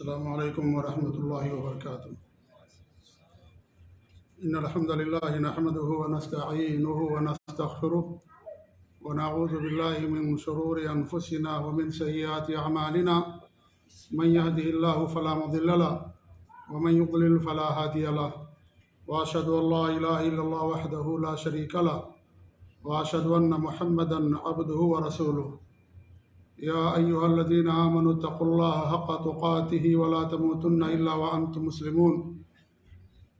السلام علیکم ورحمۃ اللہ وبرکاتہ۔ ان الحمد للہ نحمده ونستعینه ونستغفره ونعوذ باللہ من شرور انفسنا ومن سیئات اعمالنا من يهده الله فلا مضل له ومن يضلل فلا هادي له واشهد ان لا اله الا الله وحده لا شريك له واشهد ان محمدا عبده ورسوله يا أيها الذين آمنوا اتقوا الله حق تقاته ولا تموتن إلا وأنتم مسلمون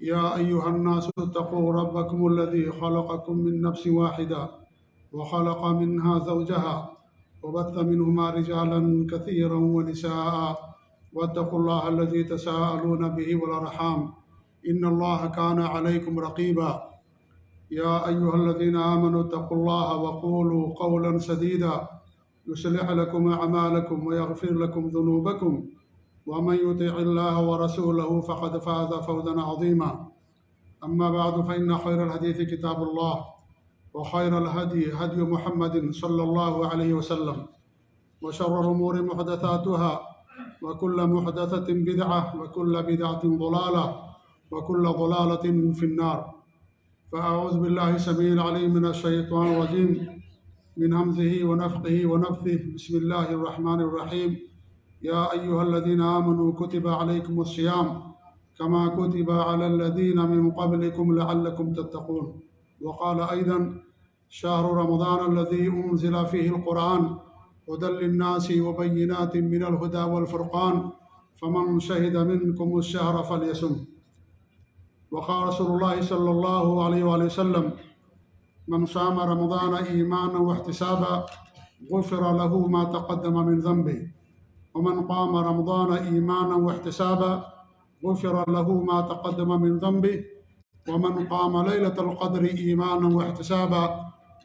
يا أيها الناس اتقوا ربكم الذي خلقكم من نفس واحدة وخلق منها زوجها وبث منهما رجالا كثيرا ونساء واتقوا الله الذي تساءلون به والأرحام إن الله كان عليكم رقيبا يا أيها الذين آمنوا اتقوا الله وقولوا قولا سديدا يصلح لكم أعمالكم ويغفر لكم ذنوبكم ومن يطع الله ورسوله فقد فاز فوزا عظيما أما بعد فإن خير الحديث كتاب الله وخير الهدي هدي محمد صلى الله عليه وسلم وشر الأمور محدثاتها وكل محدثة بدعة وكل بدعة ضلالة وكل ضلالة في النار فأعوذ بالله السميع العليم من الشيطان الرجيم من همزه ونفخه ونفثه بسم الله الرحمن الرحيم يا أيها الذين آمنوا كتب عليكم الصيام كما كتب على الذين من قبلكم لعلكم تتقون وقال أيضا شهر رمضان الذي أنزل فيه القرآن هدى للناس وبينات من الهدى والفرقان فمن شهد منكم الشهر فليصم وقال رسول الله صلى الله عليه وآله وسلم من صام رمضان ایمانا واحتسابا غفر له ما تقدم من ذنبه ومن قام رمضان ایمانا واحتسابا غفر له ما تقدم من ذنبه ومن قام ليلة القدر ایمانا واحتسابا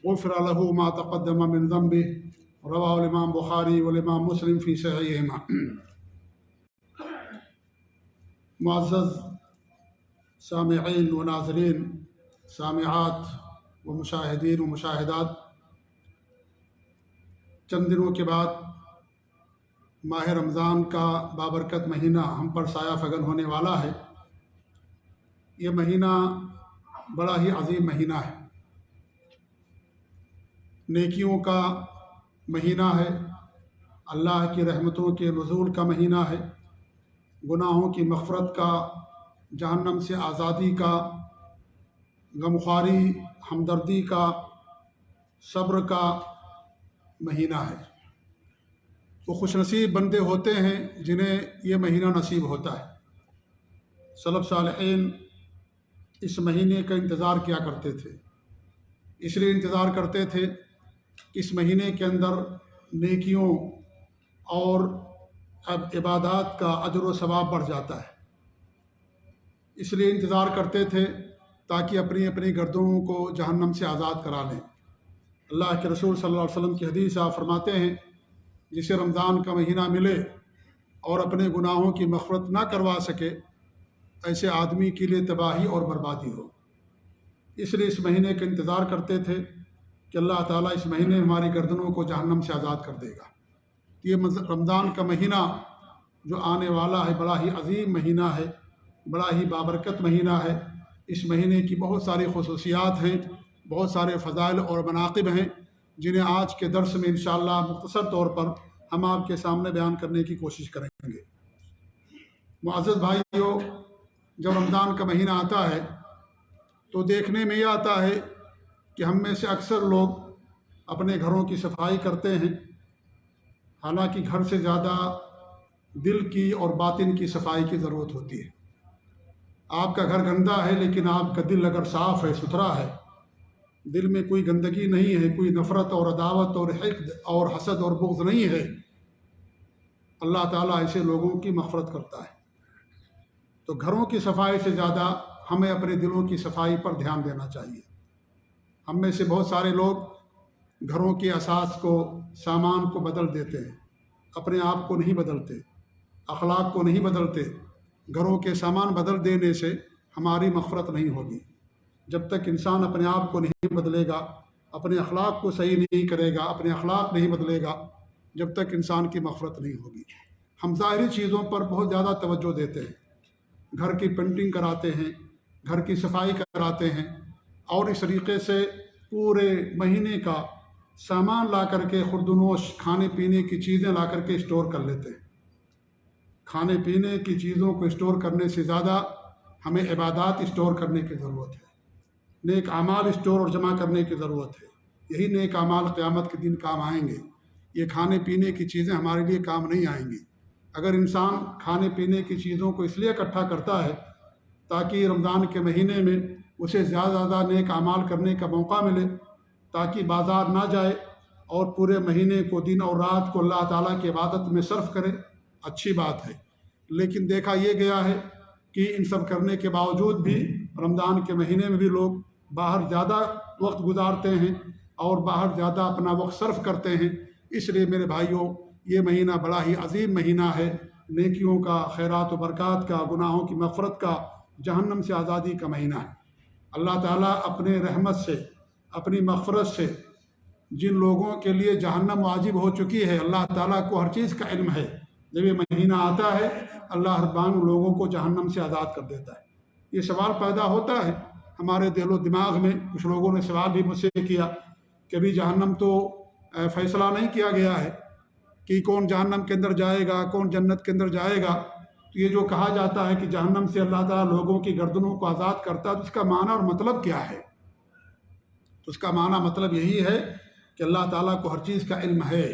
غفر له ما تقدم من ذنبه رواه الامام بخاری والامام مسلم فی صحیحہما۔ معزز سامعین و ناظرین، سامعات و مشاہدین و مشاہدات، چند دنوں کے بعد ماہ رمضان کا بابرکت مہینہ ہم پر سایہ فگن ہونے والا ہے۔ یہ مہینہ بڑا ہی عظیم مہینہ ہے، نیکیوں کا مہینہ ہے، اللہ کی رحمتوں کے نزول کا مہینہ ہے، گناہوں کی مغفرت کا، جہنم سے آزادی کا، غمخواری ہمدردی کا، صبر کا مہینہ ہے۔ وہ خوش نصیب بندے ہوتے ہیں جنہیں یہ مہینہ نصیب ہوتا ہے۔ سلف صالحین اس مہینے کا انتظار کیا کرتے تھے، اس لیے انتظار کرتے تھے کہ اس مہینے کے اندر نیکیوں اور عبادات کا اجر و ثواب بڑھ جاتا ہے، اس لیے انتظار کرتے تھے تاکہ اپنی اپنی گردنوں کو جہنم سے آزاد کرا لیں۔ اللہ کے رسول صلی اللہ علیہ وسلم کی حدیث آپ فرماتے ہیں، جسے رمضان کا مہینہ ملے اور اپنے گناہوں کی مغفرت نہ کروا سکے، ایسے آدمی کے لیے تباہی اور بربادی ہو۔ اس لیے اس مہینے کا انتظار کرتے تھے کہ اللہ تعالیٰ اس مہینے ہماری گردنوں کو جہنم سے آزاد کر دے گا۔ یہ رمضان کا مہینہ جو آنے والا ہے بڑا ہی عظیم مہینہ ہے، بڑا ہی بابرکت مہینہ ہے۔ اس مہینے کی بہت ساری خصوصیات ہیں، بہت سارے فضائل اور مناقب ہیں، جنہیں آج کے درس میں انشاءاللہ مختصر طور پر ہم آپ کے سامنے بیان کرنے کی کوشش کریں گے۔ معزز بھائیو، جب رمضان کا مہینہ آتا ہے تو دیکھنے میں یہ آتا ہے کہ ہم میں سے اکثر لوگ اپنے گھروں کی صفائی کرتے ہیں، حالانکہ گھر سے زیادہ دل کی اور باطن کی صفائی کی ضرورت ہوتی ہے۔ آپ کا گھر گندا ہے لیکن آپ کا دل اگر صاف ہے، ستھرا ہے، دل میں کوئی گندگی نہیں ہے، کوئی نفرت اور عداوت اور حقد اور حسد اور بغض نہیں ہے، اللہ تعالیٰ ایسے لوگوں کی مغفرت کرتا ہے۔ تو گھروں کی صفائی سے زیادہ ہمیں اپنے دلوں کی صفائی پر دھیان دینا چاہیے۔ ہم میں سے بہت سارے لوگ گھروں کے اساس کو، سامان کو بدل دیتے ہیں، اپنے آپ کو نہیں بدلتے، اخلاق کو نہیں بدلتے۔ گھروں کے سامان بدل دینے سے ہماری مغفرت نہیں ہوگی۔ جب تک انسان اپنے آپ کو نہیں بدلے گا، اپنے اخلاق کو صحیح نہیں کرے گا، اپنے اخلاق نہیں بدلے گا، جب تک انسان کی مغفرت نہیں ہوگی۔ ہم ظاہری چیزوں پر بہت زیادہ توجہ دیتے ہیں، گھر کی پینٹنگ کراتے ہیں، گھر کی صفائی کراتے ہیں، اور اس طریقے سے پورے مہینے کا سامان لا کر کے خوردنوش کھانے پینے کی چیزیں لا کر کے اسٹور کر لیتے ہیں۔ کھانے پینے کی چیزوں کو اسٹور کرنے سے زیادہ ہمیں عبادات اسٹور کرنے کی ضرورت ہے، نیک اعمال اسٹور اور جمع کرنے کی ضرورت ہے۔ یہی نیک اعمال قیامت کے دن کام آئیں گے، یہ کھانے پینے کی چیزیں ہمارے لیے کام نہیں آئیں گی۔ اگر انسان کھانے پینے کی چیزوں کو اس لیے اکٹھا کرتا ہے تاکہ رمضان کے مہینے میں اسے زیادہ زیادہ نیک اعمال کرنے کا موقع ملے، تاکہ بازار نہ جائے اور پورے مہینے کو دن اور رات کو اللہ تعالیٰ کی عبادت میں صرف کرے، اچھی بات ہے۔ لیکن دیکھا یہ گیا ہے کہ ان سب کرنے کے باوجود بھی رمضان کے مہینے میں بھی لوگ باہر زیادہ وقت گزارتے ہیں اور باہر زیادہ اپنا وقت صرف کرتے ہیں۔ اس لیے میرے بھائیوں، یہ مہینہ بڑا ہی عظیم مہینہ ہے، نیکیوں کا، خیرات و برکات کا، گناہوں کی مغفرت کا، جہنم سے آزادی کا مہینہ ہے۔ اللہ تعالیٰ اپنے رحمت سے، اپنی مغفرت سے جن لوگوں کے لیے جہنم واجب ہو چکی ہے، اللہ تعالیٰ کو ہر چیز کا علم ہے۔ جب یہ مہینہ آتا ہے، اللہ ہر بار لوگوں کو جہنم سے آزاد کر دیتا ہے۔ یہ سوال پیدا ہوتا ہے ہمارے دل و دماغ میں، کچھ لوگوں نے سوال بھی مجھ سے کیا کہ ابھی جہنم تو فیصلہ نہیں کیا گیا ہے کہ کون جہنم کے اندر جائے گا، کون جنت کے اندر جائے گا۔ تو یہ جو کہا جاتا ہے کہ جہنم سے اللہ تعالیٰ لوگوں کی گردنوں کو آزاد کرتا ہے، تو اس کا معنی اور مطلب کیا ہے؟ تو اس کا معنی مطلب یہی ہے کہ اللہ تعالیٰ کو ہر چیز کا علم ہے،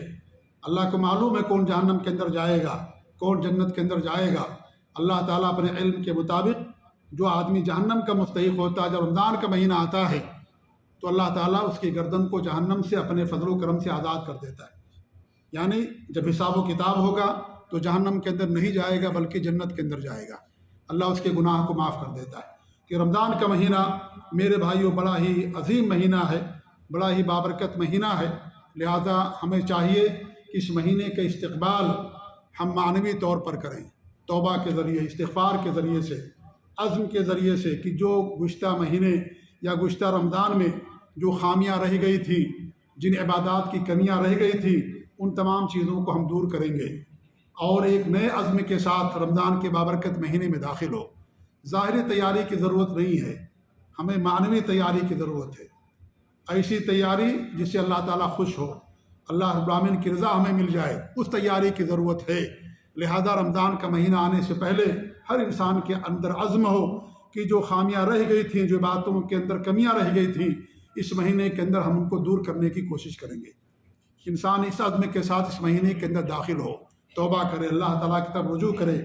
اللہ کو معلوم ہے کون جہنم کے اندر جائے گا، کون جنت کے اندر جائے گا۔ اللہ تعالیٰ اپنے علم کے مطابق جو آدمی جہنم کا مستحق ہوتا ہے، جب رمضان کا مہینہ آتا ہے تو اللہ تعالیٰ اس کی گردن کو جہنم سے اپنے فضل و کرم سے آزاد کر دیتا ہے۔ یعنی جب حساب و کتاب ہوگا تو جہنم کے اندر نہیں جائے گا بلکہ جنت کے اندر جائے گا، اللہ اس کے گناہ کو معاف کر دیتا ہے۔ کہ رمضان کا مہینہ میرے بھائیوں بڑا ہی عظیم مہینہ ہے، بڑا ہی بابرکت مہینہ ہے، لہذا ہمیں چاہیے کہ اس مہینے کا استقبال ہم معنوی طور پر کریں، توبہ کے ذریعے، استغفار کے ذریعے سے، عزم کے ذریعے سے، کہ جو گزشتہ مہینے یا گزشتہ رمضان میں جو خامیاں رہ گئی تھی، جن عبادات کی کمیاں رہ گئی تھی، ان تمام چیزوں کو ہم دور کریں گے اور ایک نئے عزم کے ساتھ رمضان کے بابرکت مہینے میں داخل ہو۔ ظاہری تیاری کی ضرورت نہیں ہے، ہمیں معنوی تیاری کی ضرورت ہے، ایسی تیاری جس سے اللہ تعالیٰ خوش ہو، اللہ رب العالمین کی رضا ہمیں مل جائے، اس تیاری کی ضرورت ہے۔ لہذا رمضان کا مہینہ آنے سے پہلے ہر انسان کے اندر عزم ہو کہ جو خامیاں رہ گئی تھیں، جو باتوں کے اندر کمیاں رہ گئی تھیں، اس مہینے کے اندر ہم ان کو دور کرنے کی کوشش کریں گے۔ انسان اس عزم کے ساتھ اس مہینے کے اندر داخل ہو، توبہ کرے، اللہ تعالیٰ کی طرف رجوع کرے،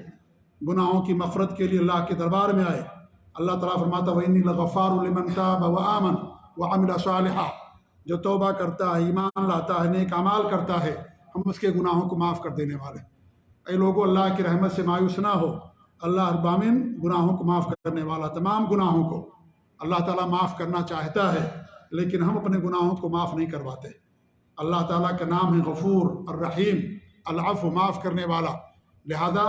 گناہوں کی مغفرت کے لیے اللہ کے دربار میں آئے۔ اللہ تعالیٰ فرماتا ہے وَإِنِّي لَغَفَّارٌ لِمَن تَابَ وَآمَنَ وَعَمِلَ صَالِحًا، جو توبہ کرتا ہے، ایمان لاتا ہے، نیک اعمال کرتا ہے، ہم اس کے گناہوں کو معاف کر دینے والے ہیں۔ اے لوگوں، اللہ کی رحمت سے مایوس نہ ہو، اللہ رب العالمین گناہوں کو معاف کرنے والا، تمام گناہوں کو اللہ تعالیٰ معاف کرنا چاہتا ہے، لیکن ہم اپنے گناہوں کو معاف نہیں کرواتے۔ اللہ تعالیٰ کا نام ہے غفور الرحیم، العفو، معاف کرنے والا، لہذا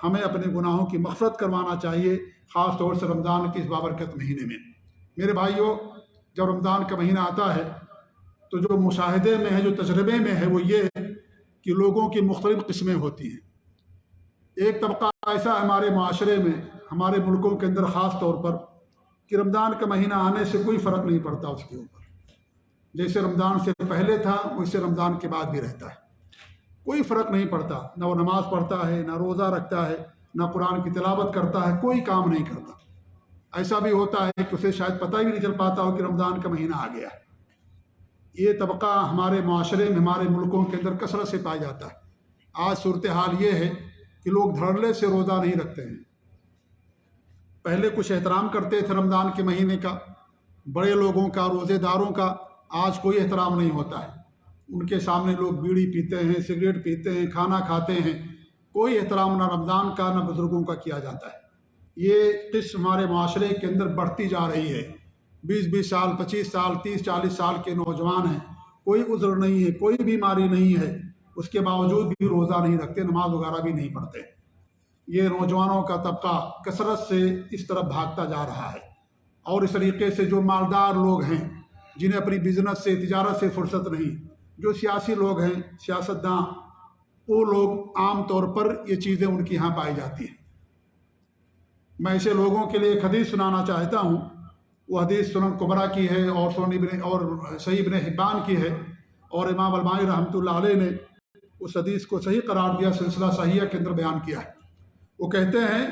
ہمیں اپنے گناہوں کی مغفرت کروانا چاہیے، خاص طور سے رمضان کے اس بابرکت مہینے میں۔ میرے بھائیوں، جب رمضان کا مہینہ آتا ہے تو جو مشاہدے میں ہے، جو تجربے میں ہے، وہ یہ ہے کہ لوگوں کی مختلف قسمیں ہوتی ہیں۔ ایک طبقہ ایسا ہمارے معاشرے میں، ہمارے ملکوں کے اندر خاص طور پر، کہ رمضان کا مہینہ آنے سے کوئی فرق نہیں پڑتا اس کے اوپر، جیسے رمضان سے پہلے تھا ویسے رمضان کے بعد بھی رہتا ہے، کوئی فرق نہیں پڑتا، نہ وہ نماز پڑھتا ہے، نہ روزہ رکھتا ہے، نہ قرآن کی تلاوت کرتا ہے، کوئی کام نہیں کرتا۔ ایسا بھی ہوتا ہے کہ اسے شاید پتہ ہی نہیں چل پاتا ہو کہ رمضان کا مہینہ آ گیا ہے۔ یہ طبقہ ہمارے معاشرے میں، ہمارے ملکوں کے اندر کثرت سے پایا جاتا ہے۔ آج صورتحال یہ ہے کہ لوگ دھڑلے سے روزہ نہیں رکھتے ہیں۔ پہلے کچھ احترام کرتے تھے رمضان کے مہینے کا، بڑے لوگوں کا، روزے داروں کا، آج کوئی احترام نہیں ہوتا ہے۔ ان کے سامنے لوگ بیڑی پیتے ہیں، سگریٹ پیتے ہیں، کھانا کھاتے ہیں، کوئی احترام نہ رمضان کا نہ بزرگوں کا کیا جاتا ہے۔ یہ قسم ہمارے معاشرے کے اندر بڑھتی جا رہی ہے۔ 20 سال، 25 سال، 30-40 سال کے نوجوان ہیں، کوئی عذر نہیں ہے، کوئی بیماری نہیں ہے، اس کے باوجود بھی روزہ نہیں رکھتے، نماز وغیرہ بھی نہیں پڑھتے۔ یہ نوجوانوں کا طبقہ کثرت سے اس طرف بھاگتا جا رہا ہے، اور اس طریقے سے جو مالدار لوگ ہیں، جنہیں اپنی بزنس سے، تجارت سے فرصت نہیں، جو سیاسی لوگ ہیں، سیاستداں، وہ لوگ عام طور پر یہ چیزیں ان کے یہاں پائی جاتی ہیں۔ میں ایسے لوگوں کے لیے ایک حدیث سنانا چاہتا ہوں۔ وہ حدیث سنن کبریٰ کی ہے اور صحیح ابن حبان کی ہے، اور امام البانی رحمۃ اللہ علیہ نے اس حدیث کو صحیح قرار دیا، سلسلہ صحیحہ کے اندر بیان کیا ہے۔ وہ کہتے ہیں،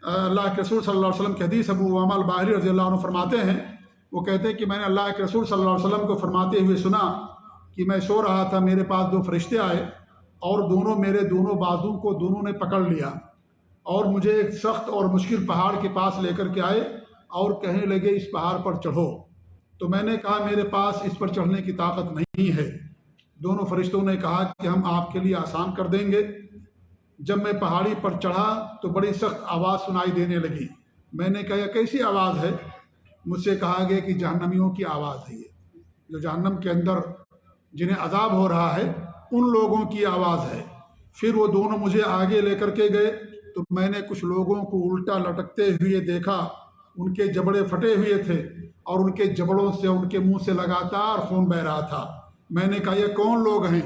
اللہ کے رسول صلی اللہ علیہ وسلم کی حدیث، ابو امامہ الباہلی رضی اللہ عنہ فرماتے ہیں، وہ کہتے ہیں کہ میں نے اللہ کے رسول صلی اللہ علیہ وسلم کو فرماتے ہوئے سنا کہ میں سو رہا تھا، میرے پاس دو فرشتے آئے اور دونوں میرے دونوں بازو کو دونوں نے پکڑ لیا اور مجھے ایک سخت اور مشکل پہاڑ کے پاس لے کر کے آئے اور کہنے لگے اس پہاڑ پر چڑھو۔ تو میں نے کہا میرے پاس اس پر چڑھنے کی طاقت نہیں ہے۔ دونوں فرشتوں نے کہا کہ ہم آپ کے لیے آسان کر دیں گے۔ جب میں پہاڑی پر چڑھا تو بڑی سخت آواز سنائی دینے لگی۔ میں نے کہا یہ کیسی آواز ہے؟ مجھ سے کہا گیا کہ جہنمیوں کی آواز ہے، یہ جو جہنم کے اندر جنہیں عذاب ہو رہا ہے ان لوگوں کی آواز ہے۔ پھر وہ دونوں مجھے آگے لے کر کے گئے تو میں نے کچھ لوگوں کو الٹا لٹکتے ہوئے دیکھا، ان کے جبڑے پھٹے ہوئے تھے اور ان کے جبڑوں سے ان کے منہ سے لگاتار خون بہ رہا تھا۔ میں نے کہا یہ کون لوگ ہیں؟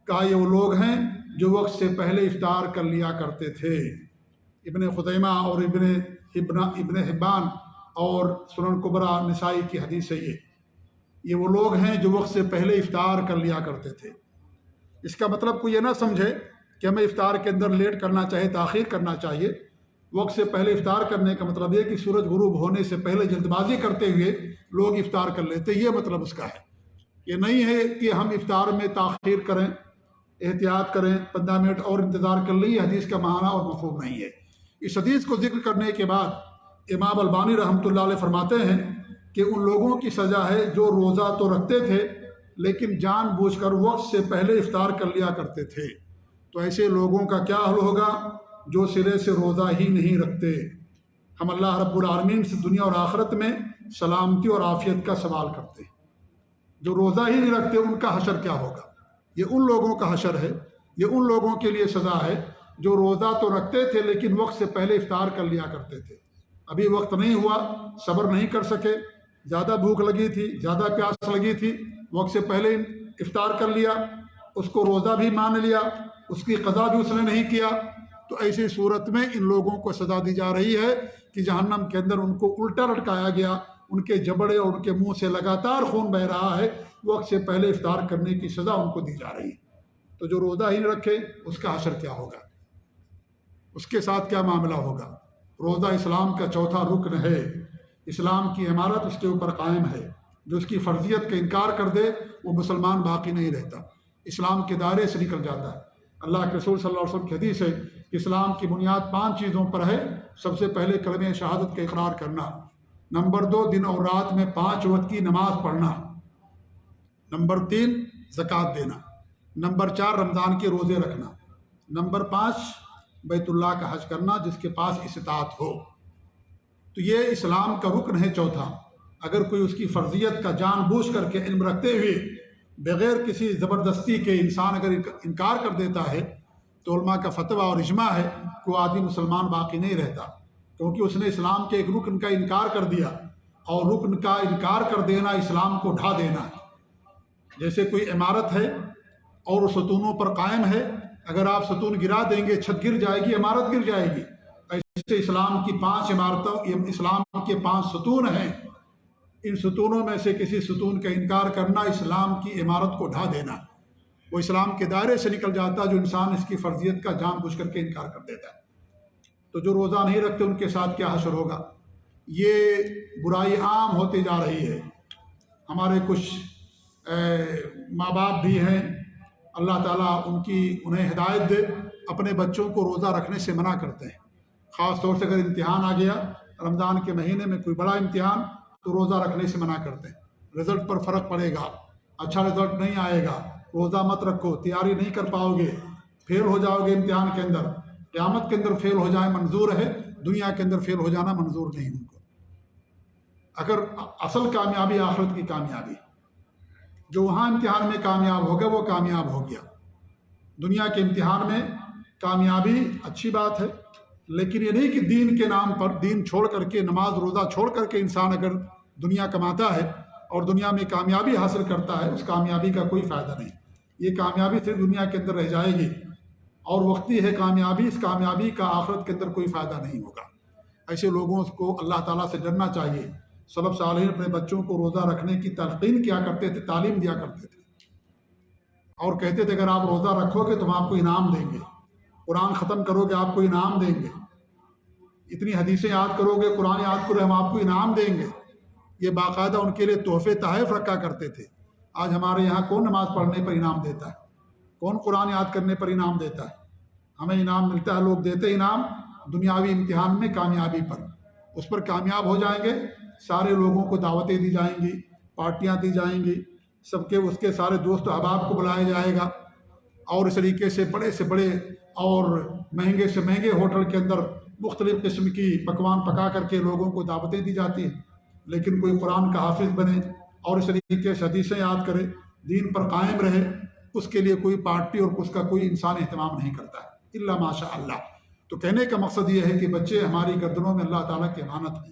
کہا یہ وہ لوگ ہیں جو وقت سے پہلے افطار کر لیا کرتے تھے۔ ابن خزیمہ اور ابن حبان اور سنن کبریٰ نسائی کی حدیث ہے یہ وہ لوگ ہیں جو وقت سے پہلے افطار کر لیا کرتے تھے۔ اس کا مطلب کوئی یہ نہ سمجھے کہ ہمیں افطار کے اندر لیٹ کرنا چاہیے، تاخیر کرنا چاہیے۔ وقت سے پہلے افطار کرنے کا مطلب یہ کہ سورج غروب ہونے سے پہلے جلد بازی کرتے ہوئے لوگ افطار کر لیتے، یہ مطلب اس کا ہے۔ یہ نہیں ہے کہ ہم افطار میں تاخیر کریں، احتیاط کریں، 15 منٹ اور انتظار کر لیں، یہ حدیث کا معنی اور مفہوم نہیں ہے۔ اس حدیث کو ذکر کرنے کے بعد امام البانی رحمۃ اللہ علیہ فرماتے ہیں کہ ان لوگوں کی سزا ہے جو روزہ تو رکھتے تھے لیکن جان بوجھ کر وقت سے پہلے افطار کر لیا کرتے تھے۔ تو ایسے لوگوں کا کیا حل ہوگا جو سرے سے روزہ ہی نہیں رکھتے؟ ہم اللہ رب العالمین سے دنیا اور آخرت میں سلامتی اور عافیت کا سوال کرتے ہیں۔ جو روزہ ہی نہیں رکھتے ان کا حشر کیا ہوگا؟ یہ ان لوگوں کا حشر ہے، یہ ان لوگوں کے لیے سزا ہے جو روزہ تو رکھتے تھے لیکن وقت سے پہلے افطار کر لیا کرتے تھے۔ ابھی وقت نہیں ہوا، صبر نہیں کر سکے، زیادہ بھوک لگی تھی، زیادہ پیاس لگی تھی، وقت سے پہلے افطار کر لیا، اس کو روزہ بھی مان لیا، اس کی قضا بھی اس نے نہیں کیا۔ تو ایسی صورت میں ان لوگوں کو سزا دی جا رہی ہے کہ جہنم کے اندر ان کو الٹا لٹکایا گیا، ان کے جبڑے اور ان کے منہ سے لگاتار خون بہ رہا ہے، وقت سے پہلے افطار کرنے کی سزا ان کو دی جا رہی ہے۔ تو جو روزہ ہی نہیں رکھے اس کا حشر کیا ہوگا؟ اس کے ساتھ کیا معاملہ ہوگا؟ روزہ اسلام کا چوتھا رکن ہے، اسلام کی عمارت اس کے اوپر قائم ہے۔ جو اس کی فرضیت کا انکار کر دے وہ مسلمان باقی نہیں رہتا، اسلام کے دائرے سے نکل جاتا ہے۔ اللہ کے رسول صلی اللہ علیہ وسلم کی حدیث ہے کہ اسلام کی بنیاد 5 چیزوں پر ہے۔ سب سے پہلے کلمہ شہادت کا اقرار کرنا، نمبر 2 دن اور رات میں 5 وقت کی نماز پڑھنا، نمبر 3 زکوٰۃ دینا، نمبر 4 رمضان کے روزے رکھنا، نمبر 5 بیت اللہ کا حج کرنا جس کے پاس استطاعت ہو۔ تو یہ اسلام کا رکن ہے چوتھا۔ اگر کوئی اس کی فرضیت کا جان بوجھ کر کے علم رکھتے ہوئے بغیر کسی زبردستی کے انسان اگر انکار کر دیتا ہے تو علماء کا فتویٰ اور اجماع ہے کہ وہ آدمی مسلمان باقی نہیں رہتا، کیونکہ اس نے اسلام کے ایک رکن کا انکار کر دیا، اور رکن کا انکار کر دینا اسلام کو ڈھا دینا ہے۔ جیسے کوئی عمارت ہے اور ستونوں پر قائم ہے، اگر آپ ستون گرا دیں گے چھت گر جائے گی، عمارت گر جائے گی۔ ایسے اسلام کی 5 عمارتوں، اسلام کے 5 ستون ہیں، ان ستونوں میں سے کسی ستون کا انکار کرنا اسلام کی عمارت کو ڈھا دینا، وہ اسلام کے دائرے سے نکل جاتا ہے جو انسان اس کی فرضیت کا جان بوجھ کر کے انکار کر دیتا ہے۔ تو جو روزہ نہیں رکھتے ان کے ساتھ کیا حشر ہوگا؟ یہ برائی عام ہوتی جا رہی ہے۔ ہمارے کچھ ماں باپ بھی ہیں، اللہ تعالیٰ انہیں ہدایت دے، اپنے بچوں کو روزہ رکھنے سے منع کرتے ہیں۔ خاص طور سے اگر امتحان آ گیا رمضان کے مہینے میں، کوئی بڑا امتحان، تو روزہ رکھنے سے منع کرتے ہیں۔ رزلٹ پر فرق پڑے گا، اچھا رزلٹ نہیں آئے گا، روزہ مت رکھو، تیاری نہیں کر پاؤ گے، فیل ہو جاؤ گے امتحان کے اندر۔ قیامت کے اندر فیل ہو جائے منظور ہے، دنیا کے اندر فیل ہو جانا منظور نہیں ان کو۔ اگر اصل کامیابی آخرت کی کامیابی، جو وہاں امتحان میں کامیاب ہوگا وہ کامیاب ہو گیا۔ دنیا کے امتحان میں کامیابی اچھی بات ہے، لیکن یہ نہیں کہ دین کے نام پر، دین چھوڑ کر کے، نماز روزہ چھوڑ کر کے انسان اگر دنیا کماتا ہے اور دنیا میں کامیابی حاصل کرتا ہے، اس کامیابی کا کوئی فائدہ نہیں۔ یہ کامیابی صرف دنیا کے اندر رہ جائے گی۔ اور وقتی ہے کامیابی، اس کامیابی کا آخرت کے اندر کوئی فائدہ نہیں ہوگا۔ ایسے لوگوں کو اللہ تعالیٰ سے ڈرنا چاہیے۔ سلف صالحین اپنے بچوں کو روزہ رکھنے کی تلقین کیا کرتے تھے، تعلیم دیا کرتے تھے، اور کہتے تھے اگر آپ روزہ رکھو گے تو ہم آپ کو انعام دیں گے، قرآن ختم کرو گے آپ کو انعام دیں گے، اتنی حدیثیں یاد کرو گے، قرآن یاد کرو ہم آپ کو انعام دیں گے۔ یہ باقاعدہ ان کے لیے تحفے تحائف رکھا کرتے تھے۔ آج ہمارے یہاں کون نماز پڑھنے پر انعام دیتا ہے؟ کون قرآن یاد کرنے پر انعام دیتا ہے؟ ہمیں انعام ملتا ہے، لوگ دیتے انعام دنیاوی امتحان میں کامیابی پر، اس پر کامیاب ہو جائیں گے، سارے لوگوں کو دعوتیں دی جائیں گی، پارٹیاں دی جائیں گی، سب کے اس کے سارے دوست و احباب کو بلایا جائے گا، اور اس طریقے سے بڑے اور مہنگے سے مہنگے ہوٹل کے اندر مختلف قسم کی پکوان پکا کر کے لوگوں کو دعوتیں دی جاتی ہیں۔ لیکن کوئی قرآن کا حافظ بنے اور اس طریقے سے حدیثیں یاد کرے، دین پر قائم رہے، اس کے لیے کوئی پارٹی اور اس کا کوئی انسان اہتمام نہیں کرتا ہے الا ماشاء اللہ۔ تو کہنے کا مقصد یہ ہے کہ بچے ہماری گردنوں میں اللہ تعالیٰ کی امانت ہیں،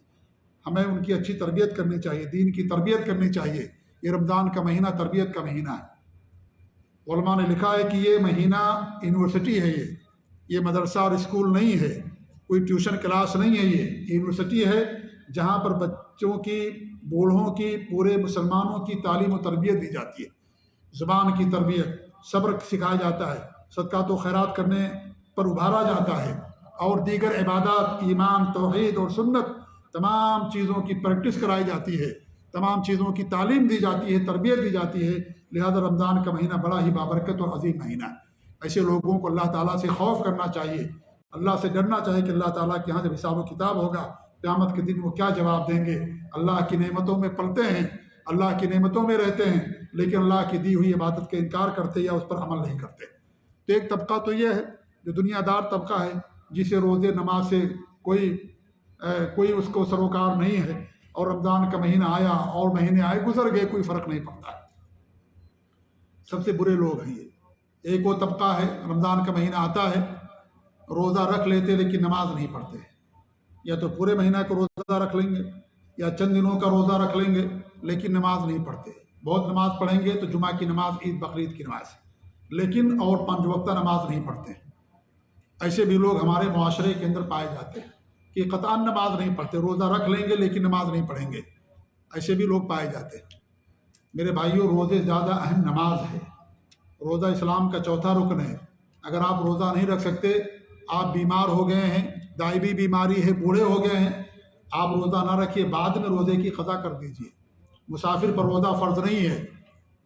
ہمیں ان کی اچھی تربیت کرنی چاہیے، دین کی تربیت کرنی چاہیے۔ یہ رمضان کا مہینہ تربیت کا مہینہ ہے۔ علماء نے لکھا ہے کہ یہ مہینہ یونیورسٹی ہے، یہ مدرسہ اور اسکول نہیں ہے، کوئی ٹیوشن کلاس نہیں ہے، یہ یونیورسٹی ہے جہاں پر بچوں کی، بوڑھوں کی، پورے مسلمانوں کی تعلیم و تربیت دی جاتی ہے، زبان کی تربیت، صبر سکھایا جاتا ہے، صدقات و خیرات کرنے پر ابھارا جاتا ہے، اور دیگر عبادات، ایمان، توحید اور سنت، تمام چیزوں کی پریکٹس کرائی جاتی ہے، تمام چیزوں کی تعلیم دی جاتی ہے، تربیت دی جاتی ہے۔ لہذا رمضان کا مہینہ بڑا ہی بابرکت اور عظیم مہینہ ہے۔ ایسے لوگوں کو اللہ تعالیٰ سے خوف کرنا چاہیے، اللہ سے ڈرنا چاہیے کہ اللہ تعالیٰ کے یہاں جب حساب و کتاب ہوگا، قیامت کے دن وہ کیا جواب دیں گے۔ اللہ کی نعمتوں میں پلتے ہیں، اللہ کی نعمتوں میں رہتے ہیں، لیکن اللہ کی دی ہوئی عبادت کا انکار کرتے یا اس پر عمل نہیں کرتے۔ تو ایک طبقہ تو یہ ہے جو دنیا دار طبقہ ہے، جسے روزے نماز سے کوئی اس کو سروکار نہیں ہے، اور رمضان کا مہینہ آیا اور مہینے آئے گزر گئے، کوئی فرق نہیں پڑتا ہے۔ سب سے برے لوگ ہیں یہ۔ ایک وہ طبقہ ہے رمضان کا مہینہ آتا ہے، روزہ رکھ لیتے لیکن نماز نہیں پڑھتے، یا تو پورے مہینہ کا روزہ رکھ لیں گے یا چند دنوں کا روزہ رکھ لیں گے لیکن نماز نہیں پڑھتے۔ بہت نماز پڑھیں گے تو جمعہ کی نماز، عید بقرعید کی نماز، لیکن اور 5 وقتہ نماز نہیں پڑھتے۔ ایسے بھی لوگ ہمارے معاشرے کے اندر پائے جاتے ہیں کہ قطعاً نماز نہیں پڑھتے، روزہ رکھ لیں گے لیکن نماز نہیں پڑھیں گے، ایسے بھی لوگ پائے جاتے ہیں۔ میرے بھائیوں، روزے زیادہ اہم نماز ہے۔ روزہ اسلام کا چوتھا رکن ہے۔ اگر آپ روزہ نہیں رکھ سکتے، آپ بیمار ہو گئے ہیں، دائمی بیماری ہے، بوڑھے ہو گئے ہیں، آپ روزہ نہ رکھیے، بعد میں روزے کی قضا کر دیجیے۔ مسافر پر روزہ فرض نہیں ہے،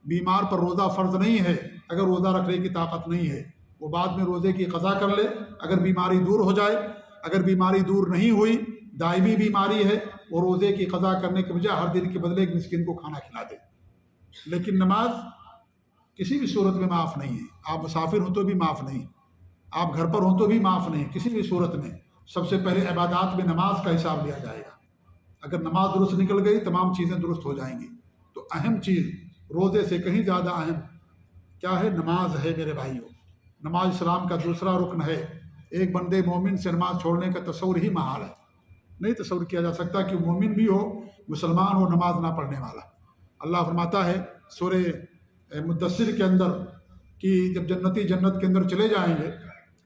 بیمار پر روزہ فرض نہیں ہے، اگر روزہ رکھنے کی طاقت نہیں ہے وہ بعد میں روزے کی قضا کر لے، اگر بیماری دور ہو جائے۔ اگر بیماری دور نہیں ہوئی، دائمی بیماری ہے، وہ روزے کی قضا کرنے کے بجائے ہر دن کے بدلے ایک مسکین کو کھانا کھلا دے۔ لیکن نماز کسی بھی صورت میں معاف نہیں ہے۔ آپ مسافر ہوں تو بھی معاف نہیں، آپ گھر پر ہوں تو بھی معاف نہیں، کسی بھی صورت میں۔ سب سے پہلے عبادات میں نماز کا حساب لیا جائے گا۔ اگر نماز درست نکل گئی، تمام چیزیں درست ہو جائیں گی۔ تو اہم چیز روزے سے کہیں زیادہ اہم کیا ہے؟ نماز ہے میرے بھائیوں۔ نماز اسلام کا دوسرا رکن ہے۔ ایک بندے مومن سے نماز چھوڑنے کا تصور ہی محال ہے، نہیں تصور کیا جا سکتا کہ مومن بھی ہو، مسلمان ہو، نماز نہ پڑھنے والا۔ اللہ فرماتا ہے سورہ مدثر کے اندر کہ جب جنتی جنت کے اندر چلے جائیں گے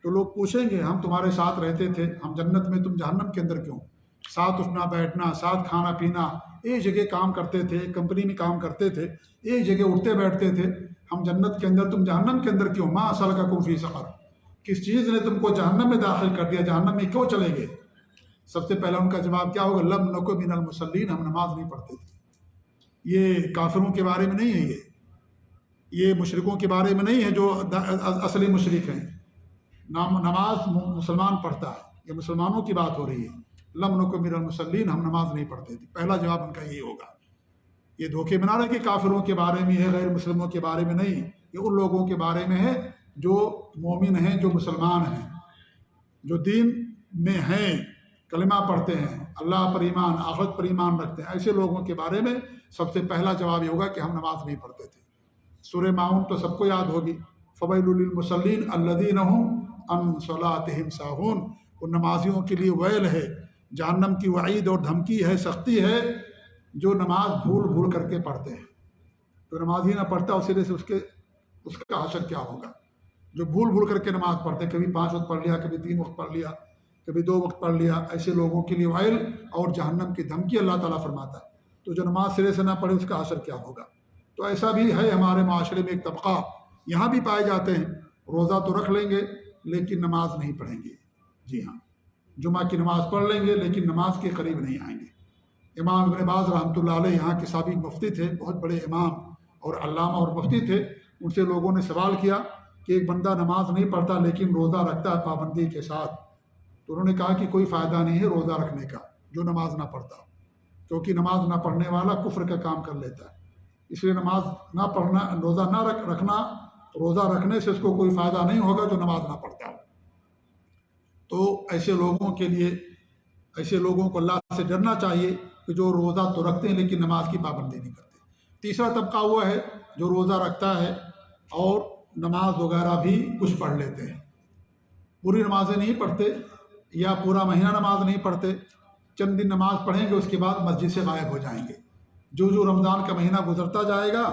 تو لوگ پوچھیں گے ہم تمہارے ساتھ رہتے تھے، ہم جنت میں، تم جہنم کے اندر کیوں؟ ساتھ اٹھنا بیٹھنا، ساتھ کھانا پینا، ایک جگہ کام کرتے تھے، ایک کمپنی میں کام کرتے تھے، ایک جگہ اٹھتے بیٹھتے تھے، ہم جنت کے اندر، تم جہنم کے اندر کیوں؟ ما سلککم فی سقر، کس چیز نے تم کو جہنم میں داخل کر دیا، جہنم میں کیوں چلے گئے؟ سب سے پہلا ان کا جواب کیا ہوگا؟ لم نک من المصلین، ہم نماز نہیں پڑھتے تھے۔ یہ کافروں کے بارے میں نہیں ہے، یہ مشرکوں کے بارے میں نہیں ہے جو اصلی مشرک ہیں۔ نماز مسلمان پڑھتا ہے، یہ مسلمانوں کی بات ہو رہی ہے۔ لم نک من المصلین، ہم نماز نہیں پڑھتے تھے، پہلا جواب ان کا یہی ہوگا۔ یہ دھوکے میں نہ رہے کہ کافروں کے بارے میں ہے، غیر مسلموں کے بارے میں نہیں، یہ ان لوگوں کے بارے میں ہے جو مومن ہیں، جو مسلمان ہیں، جو دین میں ہیں، کلمہ پڑھتے ہیں، اللہ پر ایمان، آخرت پر ایمان رکھتے ہیں۔ ایسے لوگوں کے بارے میں سب سے پہلا جواب یہ ہوگا کہ ہم نماز نہیں پڑھتے تھے۔ سورہ ماؤن تو سب کو یاد ہوگی، فویل للمصلین الذین هم عن صلاتهم ساہون، ان نمازیوں کے لیے ویل ہے، جہنم کی وعید اور دھمکی ہے، سختی ہے، جو نماز بھول بھول کر کے پڑھتے ہیں۔ تو نماز ہی نہ پڑھتا، اسی لیے سے اس کا حشر کیا ہوگا۔ جو بھول بھول کر کے نماز پڑھتے، کبھی 5 وقت پڑھ لیا، کبھی 3 وقت پڑھ لیا، کبھی 2 وقت پڑھ لیا، ایسے لوگوں کے لیے وائل اور جہنم کی دھمکی اللہ تعالیٰ فرماتا ہے۔ تو جو نماز سرے سے نہ پڑھے اس کا اثر کیا ہوگا؟ تو ایسا بھی ہے ہمارے معاشرے میں ایک طبقہ، یہاں بھی پائے جاتے ہیں، روزہ تو رکھ لیں گے لیکن نماز نہیں پڑھیں گے۔ جی ہاں، جمعہ کی نماز پڑھ لیں گے لیکن نماز کے قریب نہیں آئیں گے۔ امام ابن باز رحمۃ اللہ علیہ یہاں کے سابق مفتی تھے، بہت بڑے امام اور علامہ اور مفتی تھے۔ ان سے لوگوں نے سوال کیا کہ ایک بندہ نماز نہیں پڑھتا لیکن روزہ رکھتا ہے پابندی کے ساتھ، تو انہوں نے کہا کہ کوئی فائدہ نہیں ہے روزہ رکھنے کا جو نماز نہ پڑھتا، کیونکہ نماز نہ پڑھنے والا کفر کا کام کر لیتا ہے۔ اس لیے نماز نہ پڑھنا، روزہ نہ رکھنا، روزہ رکھنے سے اس کو کوئی فائدہ نہیں ہوگا جو نماز نہ پڑھتا ہو۔ تو ایسے لوگوں کے لیے، ایسے لوگوں کو اللہ سے ڈرنا چاہیے کہ جو روزہ تو رکھتے ہیں لیکن نماز کی پابندی نہیں کرتے۔ تیسرا طبقہ وہ ہے جو روزہ رکھتا ہے اور نماز وغیرہ بھی کچھ پڑھ لیتے ہیں، پوری نمازیں نہیں پڑھتے یا پورا مہینہ نماز نہیں پڑھتے، چند دن نماز پڑھیں گے اس کے بعد مسجد سے غائب ہو جائیں گے۔ جو رمضان کا مہینہ گزرتا جائے گا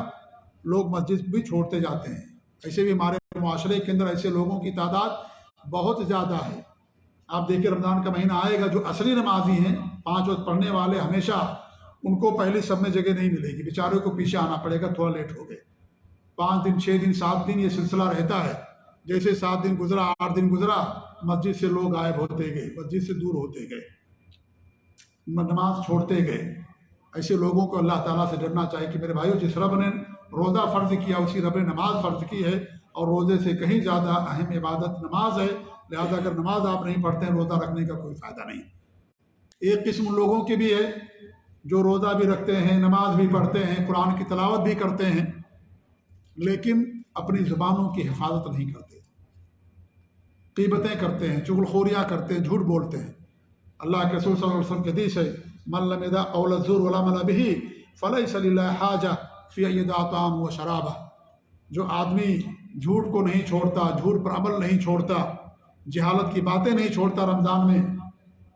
لوگ مسجد بھی چھوڑتے جاتے ہیں۔ ایسے بھی ہمارے معاشرے کے اندر ایسے لوگوں کی تعداد بہت زیادہ ہے۔ آپ دیکھیں رمضان کا مہینہ آئے گا، جو اصلی نمازی ہیں 5 وقت پڑھنے والے، ہمیشہ ان کو پہلی سب میں جگہ نہیں ملے گی، بیچاروں کو پیچھے آنا پڑے گا، تھوڑا لیٹ ہو گئے۔ 5 دن 6 دن 7 دن یہ سلسلہ رہتا ہے۔ جیسے 7 دن گزرا، 8 دن گزرا، مسجد سے لوگ غائب ہوتے گئے، مسجد سے دور ہوتے گئے، نماز چھوڑتے گئے۔ ایسے لوگوں کو اللہ تعالیٰ سے ڈرنا چاہیے کہ میرے بھائیو، جس رب نے روزہ فرض کیا اسی رب نے نماز فرض کی ہے، اور روزے سے کہیں زیادہ اہم عبادت نماز ہے، لہذا اگر نماز آپ نہیں پڑھتے ہیں روزہ رکھنے کا کوئی فائدہ نہیں۔ ایک قسم لوگوں کی بھی ہے جو روزہ بھی رکھتے ہیں، نماز بھی پڑھتے ہیں، قرآن کی تلاوت بھی کرتے ہیں، لیکن اپنی زبانوں کی حفاظت نہیں کرتے، غیبتیں کرتے ہیں، چغل خوریاں کرتے ہیں، جھوٹ بولتے ہیں۔ اللہ کے رسول صلی اللہ علیہ وسلم کی حدیث ہے، من لم يدع قول الزور والعمل به فليس لله حاجة في أن يدع طعامه وشرابه۔ جو آدمی جھوٹ کو نہیں چھوڑتا، جھوٹ پر عمل نہیں چھوڑتا، جہالت کی باتیں نہیں چھوڑتا رمضان میں،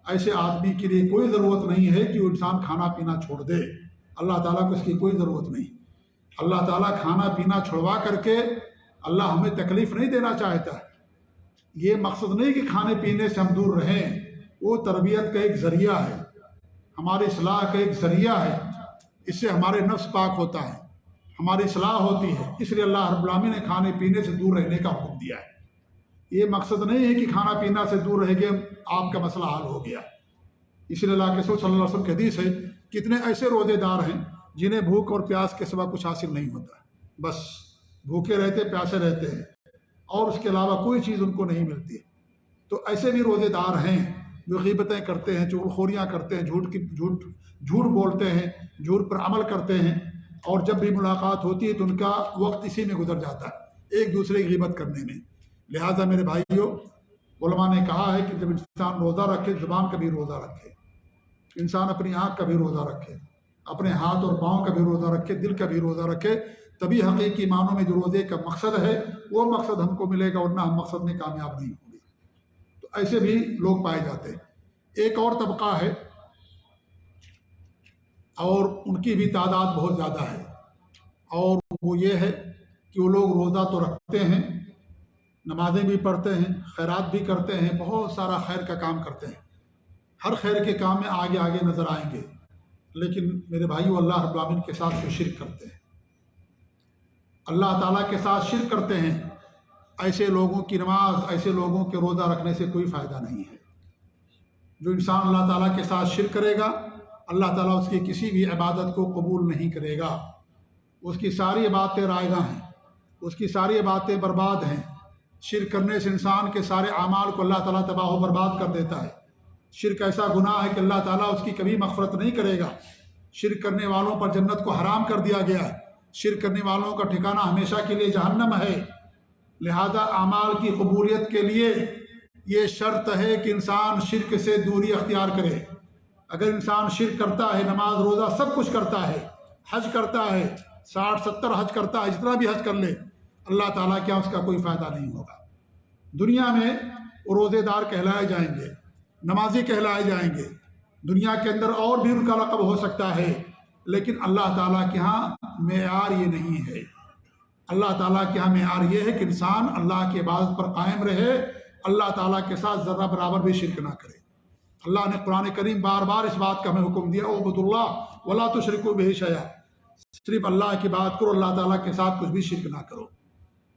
ایسے آدمی کے لیے کوئی ضرورت نہیں ہے کہ وہ انسان کھانا پینا چھوڑ دے۔ اللہ تعالیٰ کو اس کی کوئی ضرورت نہیں۔ اللہ تعالیٰ کھانا پینا چھڑوا کر کے اللہ ہمیں تکلیف نہیں دینا چاہتا ہے۔ یہ مقصد نہیں کہ کھانے پینے سے ہم دور رہیں، وہ تربیت کا ایک ذریعہ ہے، ہماری اصلاح کا ایک ذریعہ ہے۔ اس سے ہمارے نفس پاک ہوتا ہے، ہماری اصلاح ہوتی ہے۔ اس لیے اللہ رب العالمین نے کھانے پینے سے دور رہنے کا حکم دیا ہے۔ یہ مقصد نہیں ہے کہ کھانا پینا سے دور رہ گئے آپ کا مسئلہ حل ہو گیا۔ اس لیے اللہ کے رسول صلی اللہ علیہ وسلم کی حدیث ہے، کتنے ایسے روزے دار ہیں جنہیں بھوک اور پیاس کے سوا کچھ حاصل نہیں ہوتا، بس بھوکے رہتے، پیاسے رہتے ہیں، اور اس کے علاوہ کوئی چیز ان کو نہیں ملتی۔ تو ایسے بھی روزے دار ہیں جو غیبتیں کرتے ہیں، چغل خوریاں کرتے ہیں، جھوٹ بولتے ہیں، جھوٹ پر عمل کرتے ہیں، اور جب بھی ملاقات ہوتی ہے تو ان کا وقت اسی میں گزر جاتا ہے، ایک دوسرے کی غیبت کرنے میں۔ لہٰذا میرے بھائیوں، علماء نے کہا ہے کہ جب انسان روزہ رکھے، زبان کا بھی روزہ رکھے، انسان اپنی آنکھ کا بھی روزہ رکھے، اپنے ہاتھ اور پاؤں کا بھی روزہ رکھے، دل کا بھی روزہ رکھے، تبھی حقیقی معنوں میں جو روزے کا مقصد ہے وہ مقصد ہم کو ملے گا، ورنہ ہم مقصد میں کامیاب نہیں ہوں گے۔ تو ایسے بھی لوگ پائے جاتے ہیں۔ ایک اور طبقہ ہے اور ان کی بھی تعداد بہت زیادہ ہے، اور وہ یہ ہے کہ وہ لوگ روزہ تو رکھتے ہیں، نمازیں بھی پڑھتے ہیں، خیرات بھی کرتے ہیں، بہت سارا خیر کا کام کرتے ہیں، ہر خیر کے کام میں آگے آگے نظر آئیں گے، لیکن میرے بھائیو اللہ رب العالمین کے ساتھ جو شرک کرتے ہیں، اللہ تعالیٰ کے ساتھ شرک کرتے ہیں، ایسے لوگوں کی نماز، ایسے لوگوں کے روزہ رکھنے سے کوئی فائدہ نہیں ہے۔ جو انسان اللہ تعالیٰ کے ساتھ شرک کرے گا، اللہ تعالیٰ اس کی کسی بھی عبادت کو قبول نہیں کرے گا، اس کی ساری عبادتیں رائگاں ہیں، اس کی ساری عبادتیں برباد ہیں۔ شرک کرنے سے انسان کے سارے اعمال کو اللہ تعالیٰ تباہ و برباد کر دیتا ہے۔ شرک ایسا گناہ ہے کہ اللہ تعالیٰ اس کی کبھی مغفرت نہیں کرے گا۔ شرک کرنے والوں پر جنت کو حرام کر دیا گیا ہے، شرک کرنے والوں کا ٹھکانہ ہمیشہ کے لیے جہنم ہے۔ لہذا اعمال کی قبولیت کے لیے یہ شرط ہے کہ انسان شرک سے دوری اختیار کرے۔ اگر انسان شرک کرتا ہے، نماز روزہ سب کچھ کرتا ہے، حج کرتا ہے، 60-70 حج کرتا ہے، جتنا بھی حج کر لے، اللہ تعالیٰ کیا اس کا کوئی فائدہ نہیں ہوگا۔ دنیا میں وہ روزے دار کہلائے جائیں گے، نمازی کہلائے جائیں گے، دنیا کے اندر اور بھی ان کا لقب ہو سکتا ہے، لیکن اللہ تعالیٰ کے ہاں معیار یہ نہیں ہے۔ اللہ تعالیٰ کے ہاں معیار یہ ہے کہ انسان اللہ کی عبادت پر قائم رہے، اللہ تعالیٰ کے ساتھ ذرہ برابر بھی شرک نہ کرے۔ اللہ نے قرآن کریم بار بار اس بات کا ہمیں حکم دیا، اعبدوا اللہ ولا تشرکوا بہ شیئا، صرف اللہ کی بات کرو، اللہ تعالیٰ کے ساتھ کچھ بھی شرک نہ کرو۔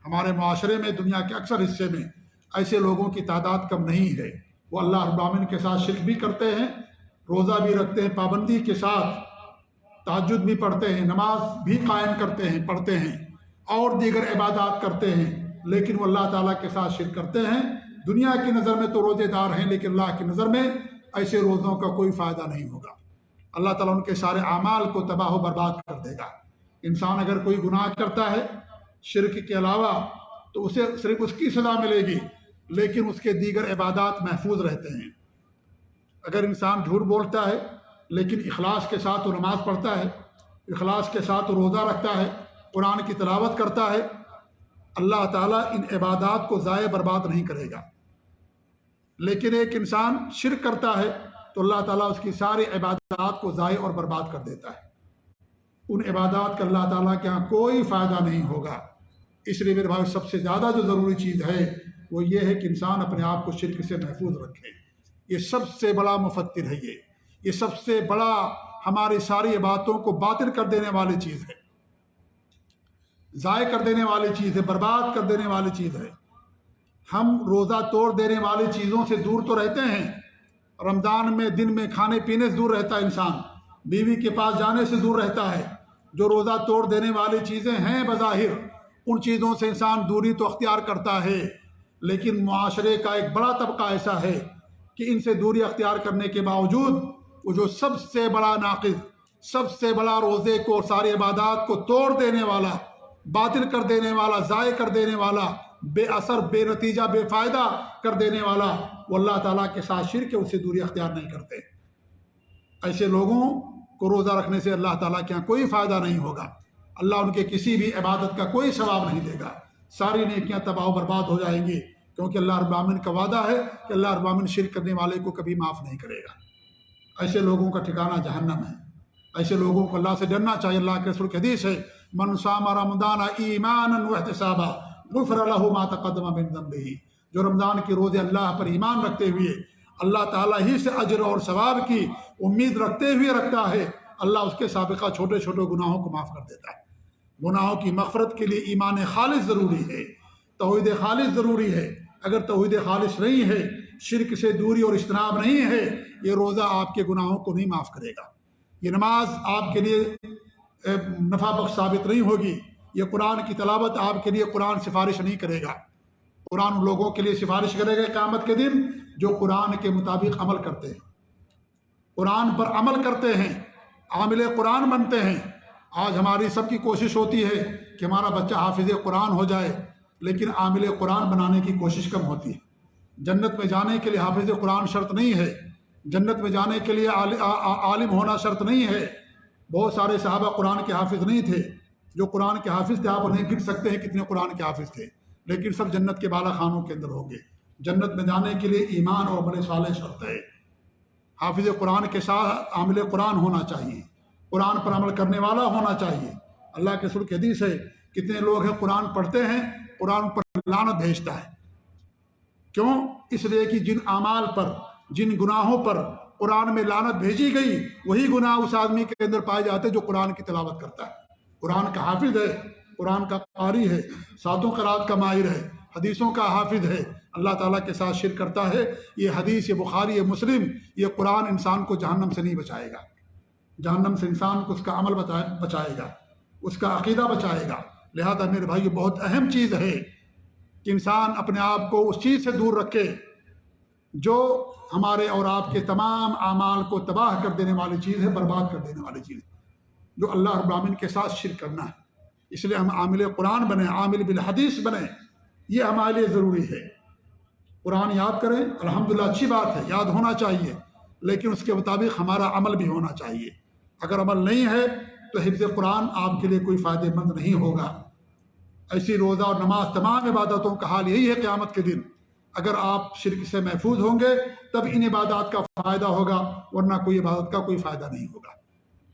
ہمارے معاشرے میں دنیا کے اکثر حصے میں ایسے لوگوں کی تعداد کم نہیں ہے، وہ اللہ رب العالمین کے ساتھ شرک بھی کرتے ہیں، روزہ بھی رکھتے ہیں پابندی کے ساتھ، تہجد بھی پڑھتے ہیں، نماز بھی قائم کرتے ہیں، پڑھتے ہیں، اور دیگر عبادات کرتے ہیں، لیکن وہ اللہ تعالیٰ کے ساتھ شرک کرتے ہیں۔ دنیا کی نظر میں تو روزے دار ہیں، لیکن اللہ کی نظر میں ایسے روزوں کا کوئی فائدہ نہیں ہوگا۔ اللہ تعالیٰ ان کے سارے اعمال کو تباہ و برباد کر دے گا۔ انسان اگر کوئی گناہ کرتا ہے شرک کے علاوہ تو اسے صرف اس کی سزا ملے گی، لیکن اس کے دیگر عبادات محفوظ رہتے ہیں۔ اگر انسان جھوٹ بولتا ہے لیکن اخلاص کے ساتھ وہ نماز پڑھتا ہے، اخلاص کے ساتھ وہ روزہ رکھتا ہے، قرآن کی تلاوت کرتا ہے، اللہ تعالیٰ ان عبادات کو ضائع برباد نہیں کرے گا۔ لیکن ایک انسان شرک کرتا ہے تو اللہ تعالیٰ اس کی ساری عبادات کو ضائع اور برباد کر دیتا ہے۔ ان عبادات کا اللہ تعالیٰ کے ہاں کوئی فائدہ نہیں ہوگا۔ اس لیے میرے بھائی سب سے زیادہ جو ضروری چیز ہے وہ یہ ہے کہ انسان اپنے آپ کو شرک سے محفوظ رکھے۔ یہ سب سے بڑا مفطر ہے، یہ سب سے بڑا ہماری ساری عبادتوں کو باطل کر دینے والی چیز ہے، ضائع کر دینے والی چیز ہے، برباد کر دینے والی چیز ہے۔ ہم روزہ توڑ دینے والی چیزوں سے دور تو رہتے ہیں، رمضان میں دن میں کھانے پینے سے دور رہتا ہے انسان، بیوی کے پاس جانے سے دور رہتا ہے۔ جو روزہ توڑ دینے والی چیزیں ہیں بظاہر ان چیزوں سے انسان دوری تو اختیار کرتا ہے، لیکن معاشرے کا ایک بڑا طبقہ ایسا ہے کہ ان سے دوری اختیار کرنے کے باوجود وہ جو سب سے بڑا ناقض، سب سے بڑا روزے کو اور ساری عبادات کو توڑ دینے والا، باطل کر دینے والا، ضائع کر دینے والا، بے اثر، بے نتیجہ، بے فائدہ کر دینے والا وہ اللہ تعالیٰ کے ساتھ شرک ہے، اس سے دوری اختیار نہیں کرتے۔ ایسے لوگوں کو روزہ رکھنے سے اللہ تعالیٰ کے یہاں کوئی فائدہ نہیں ہوگا، اللہ ان کے کسی بھی عبادت کا کوئی ثواب نہیں دے گا، ساری نیکیاں تباہ و برباد ہو جائیں گی، کیونکہ اللہ رب العالمین کا وعدہ ہے کہ اللہ رب العالمین شرک کرنے والے کو کبھی معاف نہیں کرے گا۔ ایسے لوگوں کا ٹھکانہ جہنم ہے۔ ایسے لوگوں کو اللہ سے ڈرنا چاہیے۔ اللہ کے رسول کی حدیث ہے، من صام رمضان ایمانا واحتسابا غفر له ما تقدم من ذنبه، جو رمضان کے روزے اللہ پر ایمان رکھتے ہوئے اللہ تعالیٰ ہی سے اجر اور ثواب کی امید رکھتے ہوئے رکھتا ہے، اللہ اس کے سابقہ چھوٹے چھوٹے گناہوں کو معاف کر دیتا ہے۔ گناہوں کی مغفرت کے لیے ایمان خالص ضروری ہے، توحید خالص ضروری ہے۔ اگر توحید خالص نہیں ہے، شرک سے دوری اور اجتناب نہیں ہے، یہ روزہ آپ کے گناہوں کو نہیں معاف کرے گا، یہ نماز آپ کے لیے نفع بخش ثابت نہیں ہوگی، یہ قرآن کی تلاوت آپ کے لیے قرآن سفارش نہیں کرے گا۔ قرآن ان لوگوں کے لیے سفارش کرے گا قیامت کے دن جو قرآن کے مطابق عمل کرتے ہیں، قرآن پر عمل کرتے ہیں، عامل قرآن بنتے ہیں۔ آج ہماری سب کی کوشش ہوتی ہے کہ ہمارا بچہ حافظ قرآن ہو جائے، لیکن عامل قرآن بنانے کی کوشش کم ہوتی ہے۔ جنت میں جانے کے لیے حافظ قرآن شرط نہیں ہے، جنت میں جانے کے لیے عالم ہونا شرط نہیں ہے۔ بہت سارے صحابہ قرآن کے حافظ نہیں تھے، جو قرآن کے حافظ تھے آپ انہیں گن سکتے ہیں کتنے قرآن کے حافظ تھے، لیکن سب جنت کے بالا خانوں کے اندر ہوں گے۔ جنت میں جانے کے لیے ایمان اور عمل صالح شرط ہے۔ حافظ قرآن کے ساتھ عامل قرآن ہونا چاہیے، قرآن پر عمل کرنے والا ہونا چاہیے۔ اللہ کے رسول کی حدیث ہے، کتنے لوگ ہیں قرآن پڑھتے ہیں، قرآن پر لعنت بھیجتا ہے۔ کیوں؟ اس لیے کہ جن اعمال پر، جن گناہوں پر قرآن میں لعنت بھیجی گئی، وہی گناہ اس آدمی کے اندر پائے جاتے ہیں جو قرآن کی تلاوت کرتا ہے، قرآن کا حافظ ہے، قرآن کا قاری ہے، ساتوں قرات کا ماہر ہے، حدیثوں کا حافظ ہے، اللہ تعالیٰ کے ساتھ شرک کرتا ہے۔ یہ حدیث، یہ بخاری، یہ مسلم، یہ قرآن انسان کو جہنم سے نہیں بچائے گا، جہنم سے انسان کو اس کا عمل بچائے گا، اس کا عقیدہ بچائے گا۔ لہذا میرے بھائی یہ بہت اہم چیز ہے کہ انسان اپنے آپ کو اس چیز سے دور رکھے جو ہمارے اور آپ کے تمام اعمال کو تباہ کر دینے والی چیز ہے، برباد کر دینے والی چیز ہے، جو اللہ رب العالمین کے ساتھ شرک کرنا ہے۔ اس لیے ہم عامل قرآن بنیں، عامل بالحدیث بنیں، یہ ہمارے لیے ضروری ہے۔ قرآن یاد کریں، الحمدللہ اچھی بات ہے، یاد ہونا چاہیے، لیکن اس کے مطابق ہمارا عمل بھی ہونا چاہیے۔ اگر عمل نہیں ہے تو حفظ قرآن آپ کے لیے کوئی فائدہ مند نہیں ہوگا۔ ایسی روزہ اور نماز، تمام عبادتوں کا حال یہی ہے قیامت کے دن۔ اگر آپ شرک سے محفوظ ہوں گے تب ان عبادات کا فائدہ ہوگا، ورنہ کوئی عبادت کا کوئی فائدہ نہیں ہوگا۔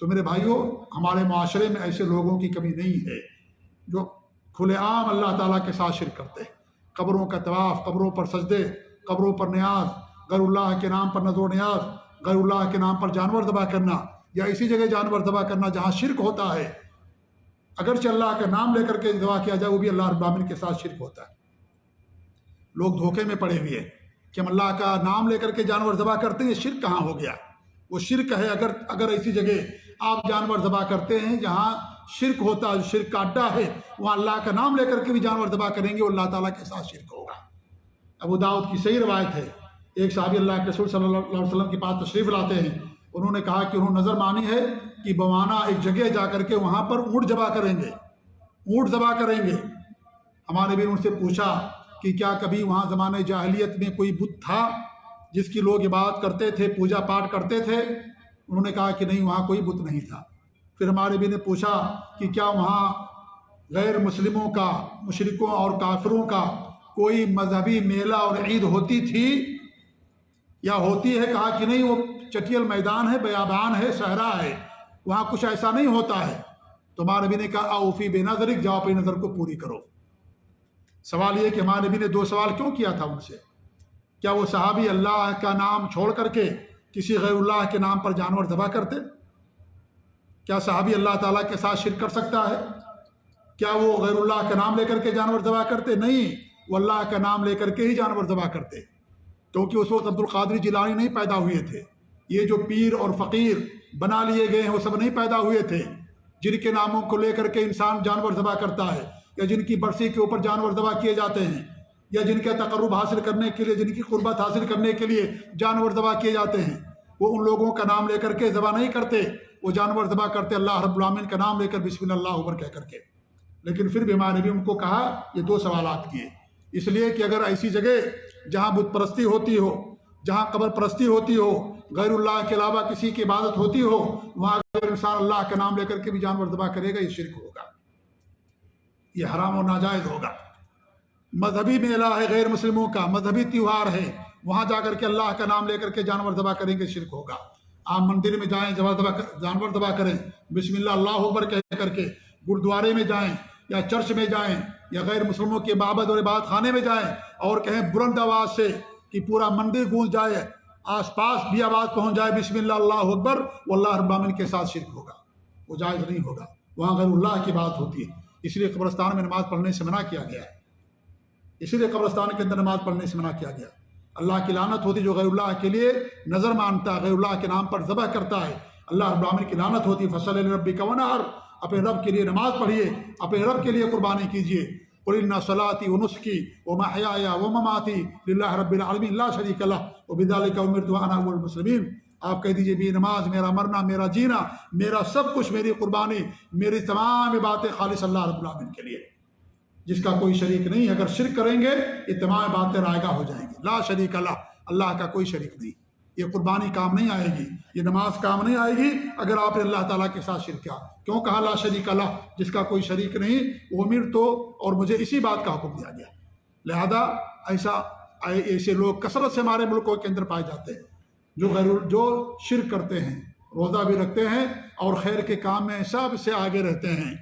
تو میرے بھائیوں، ہمارے معاشرے میں ایسے لوگوں کی کمی نہیں ہے جو کھلے عام اللہ تعالیٰ کے ساتھ شرک کرتے ہیں۔ قبروں کا طواف، قبروں پر سجدے، قبروں پر نیاز، غیر اللہ کے نام پر نذر و نیاز، غیر اللہ کے نام پر جانور ذبح کرنا، یا اسی جگہ جانور ذبح کرنا جہاں شرک ہوتا ہے، اگرچہ اللہ کا نام لے کر کے ذبح کیا جائے وہ بھی اللہ رب العالمین کے ساتھ شرک ہوتا ہے۔ لوگ دھوکے میں پڑے ہوئے ہیں کہ ہم اللہ کا نام لے کر کے جانور ذبح کرتے ہیں، یہ شرک کہاں ہو گیا؟ وہ شرک ہے اگر ایسی جگہ آپ جانور ذبح کرتے ہیں جہاں شرک ہوتا ہے، شرک کا اڈا ہے، وہاں اللہ کا نام لے کر کے بھی جانور ذبح کریں گے، وہ اللہ تعالیٰ کے ساتھ شرک ہوگا۔ ابو داؤد کی صحیح روایت ہے، ایک صحابی اللہ کے رسول صلی اللہ علیہ وسلم کے پاس تشریف لاتے ہیں، انہوں نے کہا کہ انہوں نے نظر مانی ہے کہ بوانا ایک جگہ جا کر کے وہاں پر اونٹ ذبح کریں گے، اونٹ ذبح کریں گے۔ ہمارے نبی نے ان سے پوچھا کہ کیا کبھی وہاں زمانے جاہلیت میں کوئی بت تھا جس کی لوگ عبادت کرتے تھے، پوجا پاٹ کرتے تھے؟ انہوں نے کہا کہ نہیں، وہاں کوئی بت نہیں تھا۔ پھر ہمارے نبی نے پوچھا کہ کیا وہاں غیر مسلموں کا، مشرکوں اور کافروں کا کوئی مذہبی میلہ اور عید ہوتی تھی یا ہوتی ہے؟ کہا کہ نہیں، وہ چٹیل میدان ہے، بیابان ہے، صحرا ہے، وہاں کچھ ایسا نہیں ہوتا ہے۔ تو ہمارے نبی نے کہا اوفی بے نظرک، جاؤ اپنی نظر کو پوری کرو۔ سوال یہ کہ ہمارے نبی نے دو سوال کیوں کیا تھا ان سے؟ کیا وہ صحابی اللہ کا نام چھوڑ کر کے کسی غیر اللہ کے نام پر جانور ذبح کرتے؟ کیا صحابی اللہ تعالیٰ کے ساتھ شرک کر سکتا ہے؟ کیا وہ غیر اللہ کا نام لے کر کے جانور ذبح کرتے؟ نہیں، وہ اللہ کا نام لے کر کے ہی جانور ذبح کرتے، کیونکہ اس وقت عبد القادر جیلانی نہیں پیدا ہوئے تھے۔ یہ جو پیر اور فقیر بنا لیے گئے ہیں وہ سب نہیں پیدا ہوئے تھے، جن کے ناموں کو لے کر کے انسان جانور ذبح کرتا ہے، یا جن کی برسی کے اوپر جانور ذبح کیے جاتے ہیں، یا جن کے تقرب حاصل کرنے کے لیے، جن کی قربت حاصل کرنے کے لیے جانور ذبح کیے جاتے ہیں، وہ ان لوگوں کا نام لے کر کے ذبح نہیں کرتے، وہ جانور ذبح کرتے اللہ رب العالمین کا نام لے کر بسم اللہ اکبر کہہ کر کے۔ لیکن پھر بھی ہمارے نبی ان کو کہا، یہ دو سوالات کیے، اس لیے کہ اگر ایسی جگہ جہاں بت پرستی ہوتی ہو، جہاں قبر پرستی ہوتی ہو، غیر اللہ کے علاوہ کسی کی عبادت ہوتی ہو، وہاں اگر انسان اللہ کا نام لے کر کے بھی جانور ذبح کرے گا، یہ شرک ہوگا، یہ حرام و ناجائز ہوگا۔ مذہبی میلہ ہے غیر مسلموں کا، مذہبی تیوہار ہے، وہاں جا کر کے اللہ کا نام لے کر کے جانور ذبح کریں گے، شرک ہوگا۔ آپ مندر میں جائیں، جانور ذبح کریں، بسم اللہ اللہ اکبر کہہ کر کے، گردوارے میں جائیں یا چرچ میں جائیں یا غیر مسلموں کے معبد اور عبادت خانے میں جائیں اور کہیں بلند آواز سے کہ پورا مندر گونج جائے، آس پاس بھی آواز پہنچ جائے بسم اللہ اللہ اکبر، وہ اللہ رب العالمین کے ساتھ شرک ہوگا، وہ جائز نہیں ہوگا، وہاں غیر اللہ کی بات ہوتی ہے۔ اس لیے قبرستان میں نماز پڑھنے سے منع کیا گیا ہے، اسی لیے قبرستان کے اندر نماز پڑھنے سے منع کیا گیا۔ اللہ کی لعنت ہوتی جو غیر اللہ کے لیے نظر مانتا ہے، غیر اللہ کے نام پر ذبح کرتا ہے، اللہ رب العالمین کی لعنت ہوتی۔ فصلی لربک ونحر، اپنے رب کے لیے نماز پڑھیے، اپنے رب کے لیے قربانی کیجیے۔ قل ان صلاتی ونسکی ومحیایا ومماتی للہ رب العالمین لا شریک لہ وبذلک امرت وانا اول المسلمین۔ آپ کہہ دیجیے میری نماز، میرا مرنا، میرا جینا، میرا سب کچھ، میری قربانی، میری تمام باتیں خالص اللہ رب العالمین کے لیے، جس کا کوئی شریک نہیں۔ اگر شرک کریں گے یہ تمام باتیں رائگاں ہو جائیں گی۔ لا شریک اللہ، اللہ کا کوئی شریک نہیں، یہ قربانی کام نہیں آئے گی، یہ نماز کام نہیں آئے گی اگر آپ نے اللہ تعالیٰ کے ساتھ شرک کیا۔ کیوں کہا لا شریک اللہ، جس کا کوئی شریک نہیں؟ امر تو، اور مجھے اسی بات کا حکم دیا گیا۔ لہذا ایسے لوگ کثرت سے ہمارے ملکوں کے اندر پائے جاتے ہیں جو شرک کرتے ہیں، روزہ بھی رکھتے ہیں اور خیر کے کام میں سب سے آگے رہتے ہیں،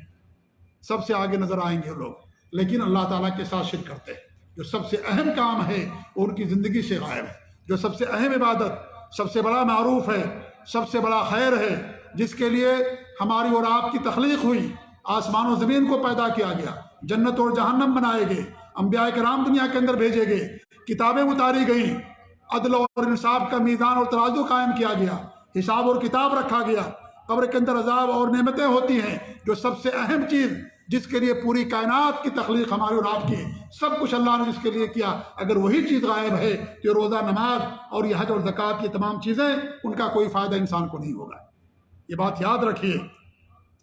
سب سے آگے نظر آئیں گے لوگ، لیکن اللہ تعالیٰ کے ساتھ شرک کرتے ہیں۔ جو سب سے اہم کام ہے وہ ان کی زندگی سے غائب ہے، جو سب سے اہم عبادت، سب سے بڑا معروف ہے، سب سے بڑا خیر ہے، جس کے لیے ہماری اور آپ کی تخلیق ہوئی، آسمان و زمین کو پیدا کیا گیا، جنت اور جہنم بنائے گئے، انبیاء کرام دنیا کے اندر بھیجے گئے، کتابیں اتاری گئیں، عدل اور انصاف کا میزان اور ترازو قائم کیا گیا، حساب اور کتاب رکھا گیا، قبر کے اندر عذاب اور نعمتیں ہوتی ہیں، جو سب سے اہم چیز جس کے لیے پوری کائنات کی تخلیق ہماری اور آپ کی، سب کچھ اللہ نے جس کے لیے کیا، اگر وہی چیز غائب ہے کہ روزہ، نماز اور یہ حج اور زکوٰۃ کی تمام چیزیں، ان کا کوئی فائدہ انسان کو نہیں ہوگا۔ یہ بات یاد رکھیے،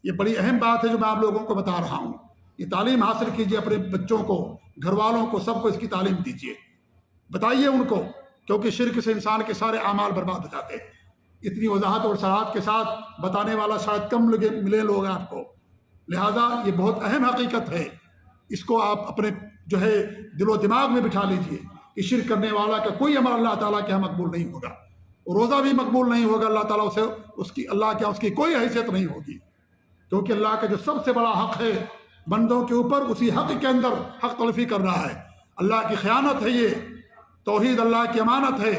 یہ بڑی اہم بات ہے جو میں آپ لوگوں کو بتا رہا ہوں۔ یہ تعلیم حاصل کیجیے، اپنے بچوں کو، گھر والوں کو، سب کو اس کی تعلیم دیجیے، بتائیے ان کو، کیونکہ شرک سے انسان کے سارے اعمال برباد ہو جاتے ہیں۔ اتنی وضاحت اور صراحت کے ساتھ بتانے والا شاید کم ملے لوگ آپ کو، لہذا یہ بہت اہم حقیقت ہے، اس کو آپ اپنے جو ہے دل و دماغ میں بٹھا لیجئے کہ شرک کرنے والا کا کوئی عمل اللہ تعالیٰ کے یہاں مقبول نہیں ہوگا، روزہ بھی مقبول نہیں ہوگا اللہ تعالیٰ سے، اللہ کے یہاں اس کی کوئی حیثیت نہیں ہوگی، کیونکہ اللہ کا جو سب سے بڑا حق ہے بندوں کے اوپر اسی حق کے اندر حق تلفی کر رہا ہے۔ اللہ کی خیانت ہے، یہ توحید اللہ کی امانت ہے،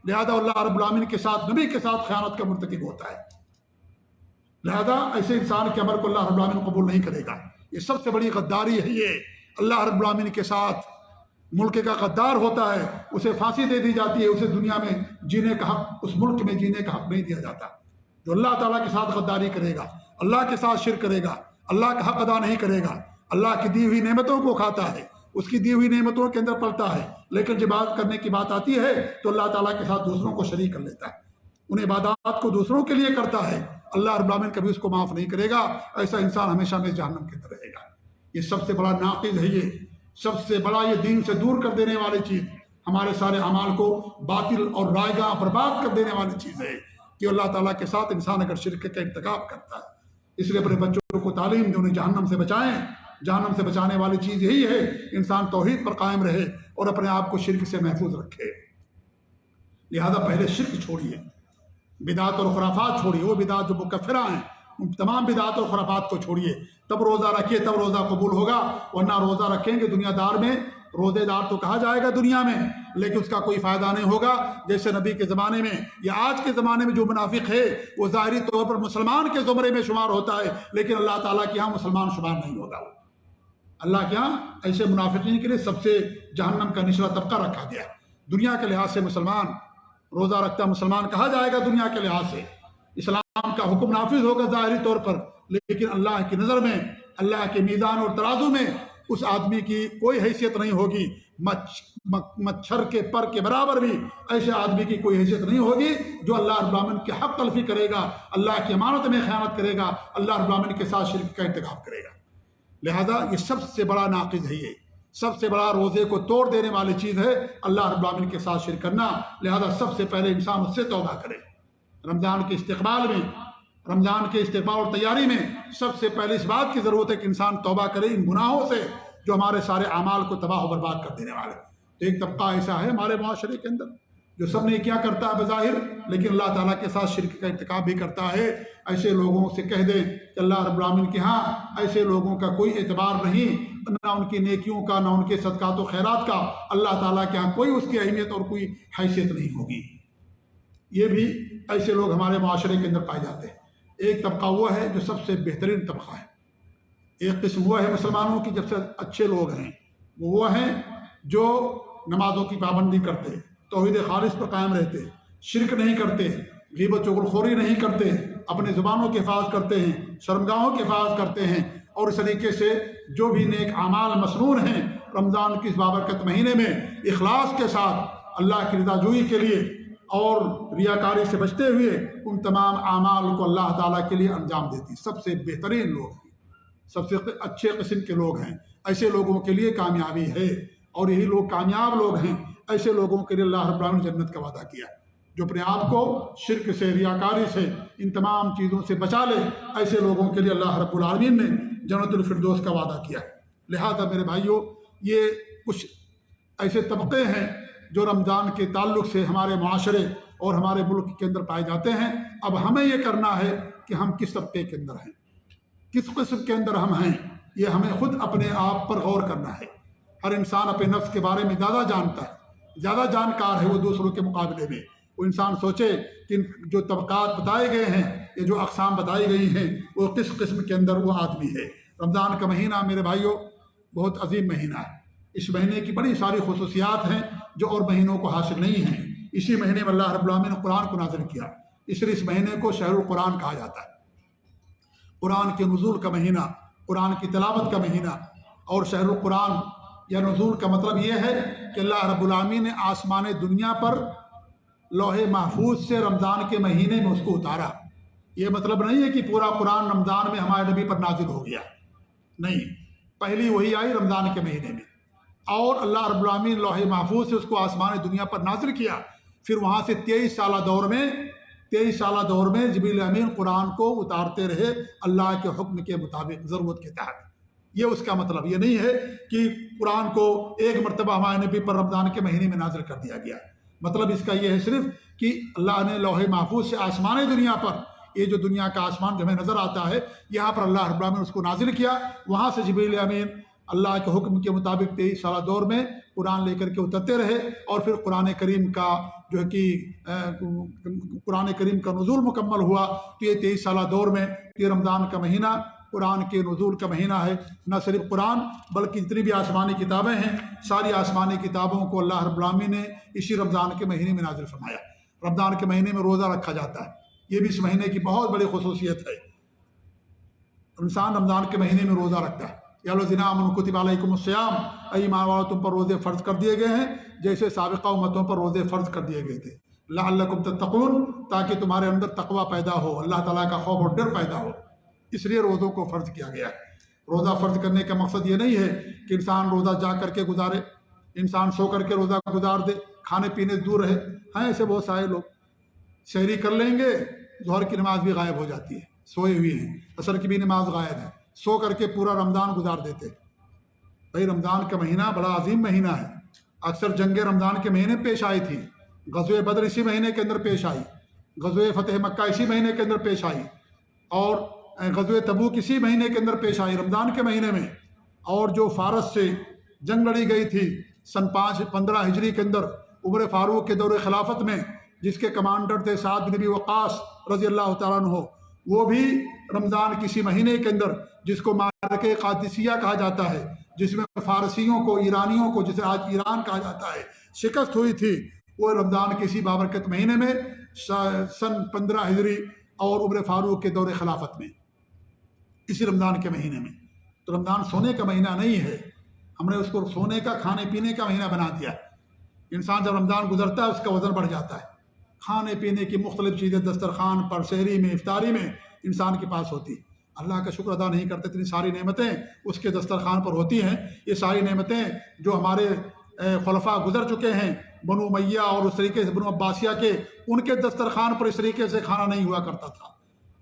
لہذا اللہ رب العالمین کے ساتھ، نبی کے ساتھ خیانت کا مرتکب ہوتا ہے، لہذا ایسے انسان کے عمل کو اللہ رب العالمین قبول نہیں کرے گا۔ یہ سب سے بڑی غداری ہے، یہ اللہ رب العالمین کے ساتھ ملک کا غدار ہوتا ہے، اسے پھانسی دے دی جاتی ہے، اسے دنیا میں جینے کا حق، اس ملک میں جینے کا حق نہیں دیا جاتا۔ جو اللہ تعالیٰ کے ساتھ غداری کرے گا، اللہ کے ساتھ شرک کرے گا، اللہ کا حق ادا نہیں کرے گا، اللہ کی دی ہوئی نعمتوں کو کھاتا ہے، اس کی دی ہوئی نعمتوں کے اندر پلتا ہے، لیکن جب بات کرنے کی بات آتی ہے تو اللہ تعالیٰ کے ساتھ دوسروں کو شریک کر لیتا ہے، ان عبادات کو دوسروں کے لیے کرتا ہے، اللہ رب العالمین کبھی اس کو معاف نہیں کرے گا۔ ایسا انسان ہمیشہ میں جہنم کے اندر رہے گا۔ یہ سب سے بڑا ناقض ہے، یہ سب سے بڑا، یہ دین سے دور کر دینے والی چیز، ہمارے سارے اعمال کو باطل اور رائیگاں برباد کر دینے والی چیز ہے کہ اللہ تعالیٰ کے ساتھ انسان اگر شرک کا ارتکاب کرتا ہے۔ اس لیے اپنے بچوں کو تعلیم دیں، انہیں جہنم سے بچائیں۔ جہنم سے بچانے والی چیز یہی ہے، انسان توحید پر قائم رہے اور اپنے آپ کو شرک سے محفوظ رکھے۔ لہذا پہلے شرک چھوڑیے، بدعات اور خرافات چھوڑیے، وہ بدعات جو مکفرہ ہیں، ان تمام بدعات اور خرافات کو چھوڑیے، تب روزہ رکھیے، تب روزہ قبول ہوگا، ورنہ روزہ رکھیں گے دنیا دار میں، روزے دار تو کہا جائے گا دنیا میں، لیکن اس کا کوئی فائدہ نہیں ہوگا۔ جیسے نبی کے زمانے میں یا آج کے زمانے میں جو منافق ہے وہ ظاہری طور پر مسلمان کے زمرے میں شمار ہوتا ہے، لیکن اللہ تعالیٰ کے یہاں مسلمان شمار نہیں ہوگا۔ اللہ کے یہاں ایسے منافقین کے لیے سب سے جہنم کا نچلا طبقہ رکھا گیا۔ دنیا کے لحاظ سے مسلمان، روزہ رکھتا مسلمان کہا جائے گا دنیا کے لحاظ سے، اسلام کا حکم نافذ ہوگا ظاہری طور پر، لیکن اللہ کی نظر میں، اللہ کے میزان اور ترازو میں اس آدمی کی کوئی حیثیت نہیں ہوگی، مچھر کے پر کے برابر بھی ایسے آدمی کی کوئی حیثیت نہیں ہوگی جو اللہ رب العالمین کے حق تلفی کرے گا، اللہ کی امانت میں خیانت کرے گا، اللہ رب العالمین کے ساتھ شرک کا ارتکاب کرے گا۔ لہذا یہ سب سے بڑا ناقض ہے، یہ سب سے بڑا روزے کو توڑ دینے والی چیز ہے اللہ رب العالمین کے ساتھ شرک کرنا۔ لہذا سب سے پہلے انسان اس سے توبہ کرے۔ رمضان کے استقبال میں، رمضان کے استقبال اور تیاری میں سب سے پہلے اس بات کی ضرورت ہے کہ انسان توبہ کرے ان گناہوں سے جو ہمارے سارے اعمال کو تباہ و برباد کر دینے والے۔ تو ایک طبقہ ایسا ہے ہمارے معاشرے کے اندر جو سب نے کیا کرتا ہے بظاہر، لیکن اللہ تعالیٰ کے ساتھ شرک کا ارتکاب بھی کرتا ہے۔ ایسے لوگوں سے کہہ دیں کہ اللہ رب العالمین کے ہاں ایسے لوگوں کا کوئی اعتبار نہیں، نہ ان کی نیکیوں کا، نہ ان کے صدقات و خیرات کا، اللہ تعالیٰ کے ہاں کوئی اس کی اہمیت اور کوئی حیثیت نہیں ہوگی۔ یہ بھی ایسے لوگ ہمارے معاشرے کے اندر پائے جاتے ہیں۔ ایک طبقہ وہ ہے جو سب سے بہترین طبقہ ہے، ایک قسم وہ ہے مسلمانوں کی جب سے اچھے لوگ ہیں، وہ ہیں جو نمازوں کی پابندی کرتے، توحید خالص پر قائم رہتے، شرک نہیں کرتے، غیبت چغلخوری نہیں کرتے، اپنے زبانوں کی حفاظت کرتے ہیں، شرمگاہوں کی حفاظت کرتے ہیں، اور اس طریقے سے جو بھی نیک اعمال مسنون ہیں رمضان کی اس بابرکت مہینے میں اخلاص کے ساتھ اللہ کی رضا جوئی کے لیے اور ریاکاری سے بچتے ہوئے ان تمام اعمال کو اللہ تعالیٰ کے لیے انجام دیتی، سب سے بہترین لوگ ہیں، سب سے اچھے قسم کے لوگ ہیں۔ ایسے لوگوں کے لیے کامیابی ہے، اور یہی لوگ کامیاب لوگ ہیں۔ ایسے لوگوں کے لیے اللہ رب العالمین نے جنت کا وعدہ کیا، جو اپنے آپ کو شرک سے، ریاکاری سے، ان تمام چیزوں سے بچا لے، ایسے لوگوں کے لیے اللہ رب العالمین نے جنت الفردوس کا وعدہ کیا۔ لہذا میرے بھائیوں، یہ کچھ ایسے طبقے ہیں جو رمضان کے تعلق سے ہمارے معاشرے اور ہمارے ملک کے اندر پائے جاتے ہیں۔ اب ہمیں یہ کرنا ہے کہ ہم کس طبقے کے اندر ہیں، کس قسم کے اندر ہم ہیں، یہ ہمیں خود اپنے آپ پر غور کرنا ہے۔ ہر انسان اپنے نفس کے بارے میں زیادہ جانتا ہے، زیادہ جانکار ہے وہ دوسروں کے مقابلے میں۔ وہ انسان سوچے کہ جو طبقات بتائے گئے ہیں، یہ جو اقسام بتائی گئی ہیں، وہ کس قسم کے اندر وہ آدمی ہے۔ رمضان کا مہینہ میرے بھائیوں بہت عظیم مہینہ ہے۔ اس مہینے کی بڑی ساری خصوصیات ہیں جو اور مہینوں کو حاصل نہیں ہیں۔ اسی مہینے میں اللہ رب العالمین نے قرآن کو نازل کیا، اس لیے اس مہینے کو شہر القرآن کہا جاتا ہے۔ قرآن کے نزول کا مہینہ، قرآن کی تلاوت کا مہینہ، اور شہر القرآن یا نزول کا مطلب یہ ہے کہ اللہ رب العالمین نے آسمان دنیا پر لوح محفوظ سے رمضان کے مہینے میں اس کو اتارا۔ یہ مطلب نہیں ہے کہ پورا قرآن رمضان میں ہمارے نبی پر نازل ہو گیا، نہیں، پہلی وہی آئی رمضان کے مہینے میں، اور اللہ رب العالمین لوح محفوظ سے اس کو آسمان دنیا پر نازل کیا۔ پھر وہاں سے 23 سالہ دور میں جبریل امین قرآن کو اتارتے رہے اللہ کے حکم کے مطابق، ضرورت کے تحت۔ یہ اس کا مطلب یہ نہیں ہے کہ قرآن کو ایک مرتبہ ہمارے نبی پر رمضان کے مہینے میں نازل کر دیا گیا۔ مطلب اس کا یہ ہے صرف کہ اللہ نے لوح محفوظ سے آسمان دنیا پر یہ جو دنیا کا آسمان جو ہمیں نظر آتا ہے، یہاں پر اللہ رب العالمین نے اس کو نازل کیا، وہاں سے جبریل امین اللہ کے حکم کے مطابق 23 سالہ دور میں قرآن لے کر کے اترتے رہے، اور پھر قرآن کریم کا جو ہے کہ قرآن کریم کا نزول مکمل ہوا۔ تو یہ 23 سالہ دور میں یہ رمضان کا مہینہ قرآن کے نزول کا مہینہ ہے۔ نہ صرف قرآن بلکہ جتنی بھی آسمانی کتابیں ہیں، ساری آسمانی کتابوں کو اللہ رب العالمین نے اسی رمضان کے مہینے میں نازل فرمایا۔ رمضان کے مہینے میں روزہ رکھا جاتا ہے، یہ بھی اس مہینے کی بہت بڑی خصوصیت ہے۔ انسان رمضان کے مہینے میں روزہ رکھتا ہے۔ یا الذین آمنوا کتب علیکم الصیام، اے ایمان والو تم پر روزے فرض کر دیے گئے ہیں جیسے سابقہ امتوں پر روزے فرض کر دیے گئے تھے، لعلکم تتقون، تاکہ تمہارے اندر تقوی پیدا ہو، اللہ تعالیٰ کا خوف اور ڈر پیدا ہو، اس لیے روزوں کو فرض کیا گیا ہے۔ روزہ فرض کرنے کا مقصد یہ نہیں ہے کہ انسان روزہ جا کر کے گزارے، انسان سو کر کے روزہ گزار دے، کھانے پینے سے دور رہے۔ ہیں ایسے بہت سارے لوگ سحری کر لیں گے، ظہر کی نماز بھی غائب ہو جاتی ہے، سوئے ہوئے ہیں، عصر کی بھی نماز غائب ہے، سو کر کے پورا رمضان گزار دیتے۔ بھائی رمضان کا مہینہ بڑا عظیم مہینہ ہے، اکثر جنگیں رمضان کے مہینے پیش آئی تھی، غزوہ بدر اسی مہینے کے اندر پیش آئی، غزوہ فتح مکہ اسی مہینے کے اندر پیش آئی، اور غزوہ تبوک اسی مہینے کے اندر پیش آئی رمضان کے مہینے میں۔ اور جو فارس سے جنگ لڑی گئی تھی سن 515 ہجری کے اندر عمر فاروق کے دور خلافت میں، جس کے کمانڈر تھے سعد بن ابی وقاص رضی اللہ تعالیٰ عنہ، وہ بھی رمضان کسی مہینے کے اندر، جس کو معرکہ قادسیہ کہا جاتا ہے، جس میں فارسیوں کو، ایرانیوں کو، جسے آج ایران کہا جاتا ہے، شکست ہوئی تھی، وہ رمضان کسی بابرکت مہینے میں سن 15 ہجری اور عمر فاروق کے دور خلافت میں، اسی رمضان کے مہینے میں۔ تو رمضان سونے کا مہینہ نہیں ہے، ہم نے اس کو سونے کا، کھانے پینے کا مہینہ بنا دیا۔ انسان جب رمضان گزرتا ہے اس کا وزن بڑھ جاتا ہے، کھانے پینے کی مختلف چیزیں دسترخوان پر، سحری میں، افطاری میں انسان کے پاس ہوتی، اللہ کا شکر ادا نہیں کرتے، اتنی ساری نعمتیں اس کے دسترخوان پر ہوتی ہیں۔ یہ ساری نعمتیں جو ہمارے خلفاء گزر چکے ہیں، بنو امیہ اور اس طریقے سے بنو عباسیہ کے، ان کے دسترخوان پر اس طریقے سے کھانا نہیں ہوا کرتا تھا۔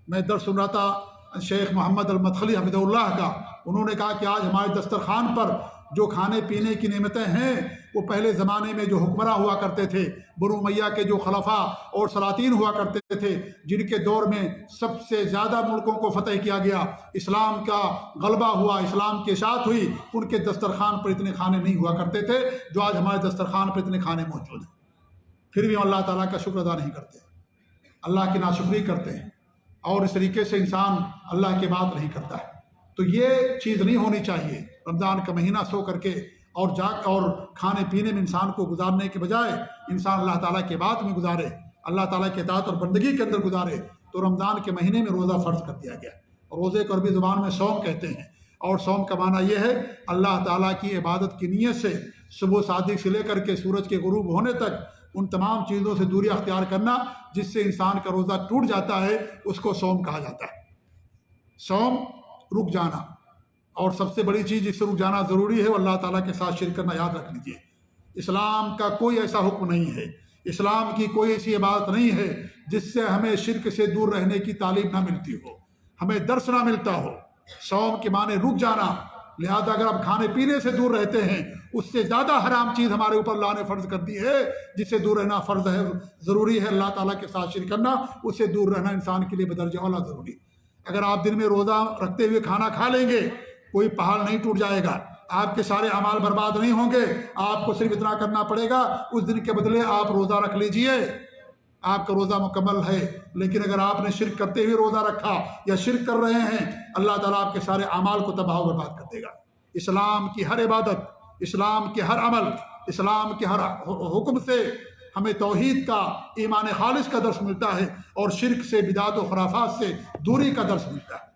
میں درس سن رہا تھا شیخ محمد المدخلی حفظہ اللہ کا، انہوں نے کہا کہ آج ہمارے دسترخوان پر جو کھانے پینے کی نعمتیں ہیں، وہ پہلے زمانے میں جو حکمراں ہوا کرتے تھے، بنو امیہ کے جو خلفاء اور سلاطین ہوا کرتے تھے، جن کے دور میں سب سے زیادہ ملکوں کو فتح کیا گیا، اسلام کا غلبہ ہوا، اسلام کی اشاعت ہوئی، ان کے دسترخوان پر اتنے کھانے نہیں ہوا کرتے تھے جو آج ہمارے دسترخوان پر اتنے کھانے موجود ہیں۔ پھر بھی ہم اللہ تعالیٰ کا شکر ادا نہیں کرتے، اللہ کی ناشکری کرتے ہیں، اور اس طریقے سے انسان اللہ کی بات نہیں کرتا ہے۔ تو یہ چیز نہیں ہونی چاہیے۔ رمضان کا مہینہ سو کر کے اور کھانے پینے میں انسان کو گزارنے کے بجائے انسان اللہ تعالیٰ کے بات میں گزارے، اللہ تعالیٰ کے اطاعت اور بندگی کے اندر گزارے۔ تو رمضان کے مہینے میں روزہ فرض کر دیا گیا، اور روزے کو عربی زبان میں صوم کہتے ہیں، اور صوم کا معنی یہ ہے اللہ تعالیٰ کی عبادت کی نیت سے صبح صادق سے لے کر کے سورج کے غروب ہونے تک ان تمام چیزوں سے دوری اختیار کرنا جس سے انسان کا روزہ ٹوٹ جاتا ہے، اس کو صوم کہا جاتا ہے۔ صوم رک جانا، اور سب سے بڑی چیز جس سے رک جانا ضروری ہے وہ اللہ تعالیٰ کے ساتھ شرک کرنا، یاد رکھ لیجیے۔ اسلام کا کوئی ایسا حکم نہیں ہے، اسلام کی کوئی ایسی عبادت نہیں ہے جس سے ہمیں شرک سے دور رہنے کی تعلیم نہ ملتی ہو، ہمیں درس نہ ملتا ہو۔ صوم کے معنی رک جانا، لہذا اگر آپ کھانے پینے سے دور رہتے ہیں، اس سے زیادہ حرام چیز ہمارے اوپر اللہ نے فرض کر دی ہے جس سے دور رہنا فرض ہے، ضروری ہے۔ اللہ تعالیٰ کے ساتھ شرک کرنا، اس سے دور رہنا انسان کے لیے بدرجہ اولیٰ ضروری۔ اگر آپ دن میں روزہ رکھتے ہوئے کھانا کھا لیں گے، کوئی پہاڑ نہیں ٹوٹ جائے گا، آپ کے سارے اعمال برباد نہیں ہوں گے، آپ کو صرف اتنا کرنا پڑے گا، اس دن کے بدلے آپ روزہ رکھ لیجئے، آپ کا روزہ مکمل ہے۔ لیکن اگر آپ نے شرک کرتے ہوئے روزہ رکھا یا شرک کر رہے ہیں، اللہ تعالیٰ آپ کے سارے اعمال کو تباہ و برباد کر دے گا۔ اسلام کی ہر عبادت، اسلام کے ہر عمل، اسلام کے ہر حکم سے ہمیں توحید کا، ایمان خالص کا درس ملتا ہے، اور شرک سے، بدعت و خرافات سے دوری کا درس ملتا ہے۔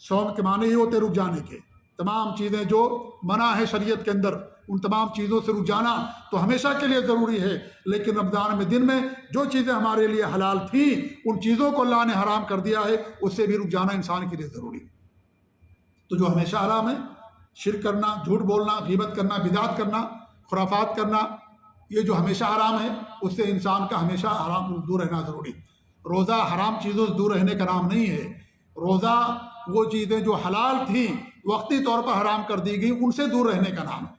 صوم کے معنی یہ ہوتے رک جانے کے، تمام چیزیں جو منع ہے شریعت کے اندر، ان تمام چیزوں سے رک جانا تو ہمیشہ کے لیے ضروری ہے۔ لیکن رمضان میں دن میں جو چیزیں ہمارے لیے حلال تھیں، ان چیزوں کو اللہ نے حرام کر دیا ہے، اس سے بھی رک جانا انسان کے لیے ضروری ہے۔ تو جو ہمیشہ حرام ہے، شرک کرنا، جھوٹ بولنا، غیبت کرنا، بدعت کرنا، خرافات کرنا، یہ جو ہمیشہ حرام ہے، اس سے انسان کا ہمیشہ حرام دور رہنا ضروری۔ روزہ حرام چیزوں سے دور رہنے کا نام نہیں ہے، روزہ وہ چیزیں جو حلال تھیں، وقتی طور پر حرام کر دی گئی، ان سے دور رہنے کا نام ہے،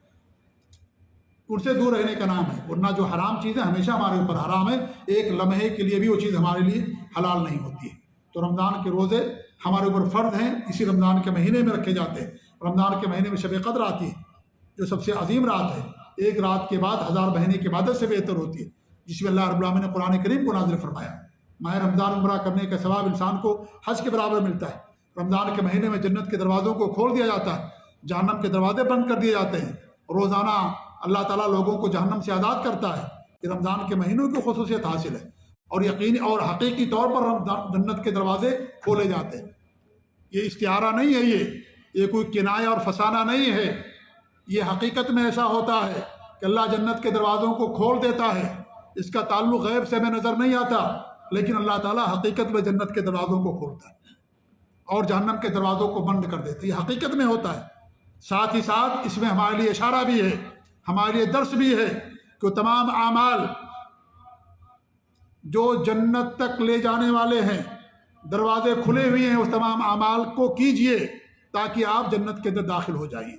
ان سے دور رہنے کا نام ہے۔ ورنہ جو حرام چیزیں ہمیشہ ہمارے اوپر حرام ہے، ایک لمحے کے لیے بھی وہ چیز ہمارے لیے حلال نہیں ہوتی ہے۔ تو رمضان کے روزے ہمارے اوپر فرض ہیں، اسی رمضان کے مہینے میں رکھے جاتے ہیں۔ رمضان کے مہینے میں شب قدر آتی ہے جو سب سے عظیم رات ہے، ایک رات کے بعد 1000 مہینے کی عبادت سے بہتر ہوتی ہے، جس میں اللہ رب العالمین نے قرآن کریم کو نازل فرمایا۔ ماہ رمضان عمرہ کرنے کا ثواب انسان کو حج کے برابر ملتا ہے۔ رمضان کے مہینے میں جنت کے دروازوں کو کھول دیا جاتا ہے، جہنم کے دروازے بند کر دیے جاتے ہیں۔ روزانہ اللہ تعالیٰ لوگوں کو جہنم سے آزاد کرتا ہے۔ یہ رمضان کے مہینوں کی خصوصیت حاصل ہے، اور یقینی اور حقیقی طور پر جنت کے دروازے کھولے جاتے ہیں۔ یہ استعارہ نہیں ہے، یہ کوئی کنایہ اور فسانہ نہیں ہے، یہ حقیقت میں ایسا ہوتا ہے کہ اللہ جنت کے دروازوں کو کھول دیتا ہے۔ اس کا تعلق غیب سے ہمیں نظر نہیں آتا، لیکن اللہ تعالیٰ حقیقت میں جنت کے دروازوں کو کھولتا ہے اور جہنم کے دروازوں کو بند کر دیتا ہے۔ یہ حقیقت میں ہوتا ہے۔ ساتھ ہی ساتھ اس میں ہمارے لیے اشارہ بھی ہے، ہمارے لیے درس بھی ہے کہ تمام اعمال جو جنت تک لے جانے والے ہیں، دروازے کھلے ہوئے ہیں، اس تمام اعمال کو کیجئے تاکہ آپ جنت کے اندر داخل ہو جائیں۔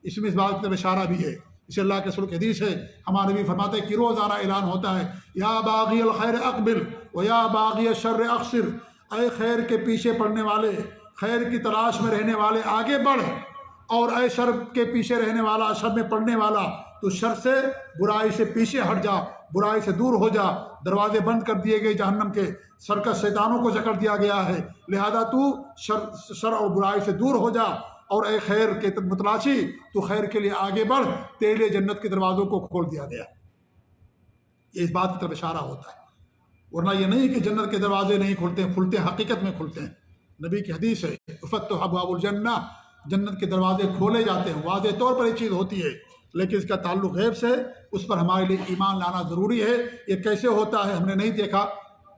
اس میں اس بات کی طرف اشارہ بھی ہے۔ اسے اللہ کے رسول کی حدیث ہے، ہمارے نبی فرماتے ہیں کہ روزانہ اعلان ہوتا ہے، یا باغی الخیر اقبل و یا باغی الشر اقصر، اے خیر کے پیچھے پڑنے والے، خیر کی تلاش میں رہنے والے آگے بڑھ، اور اے شر کے پیچھے رہنے والا، شر میں پڑنے والا، تو شر سے، برائی سے پیچھے ہٹ جا، برائی سے دور ہو جا۔ دروازے بند کر دیے گئے جہنم کے، سرکش شیطانوں کو جکڑ دیا گیا ہے، لہذا تو شر اور برائی سے دور ہو جا، اور اے خیر کے متلاشی، تو خیر کے لیے آگے بڑھ، تیرے لیے جنت کے دروازوں کو کھول دیا گیا۔ یہ اس بات کی طرف اشارہ ہوتا ہے، ورنہ یہ نہیں کہ جنت کے دروازے نہیں کھلتے ہیں، کھلتے ہیں، حقیقت میں کھلتے ہیں۔ نبی کی حدیث ہے، افتح ابواب الجنہ، جنت کے دروازے کھولے جاتے ہیں۔ واضح طور پر یہ چیز ہوتی ہے، لیکن اس کا تعلق غیب سے، اس پر ہمارے لیے ایمان لانا ضروری ہے۔ یہ کیسے ہوتا ہے ہم نے نہیں دیکھا،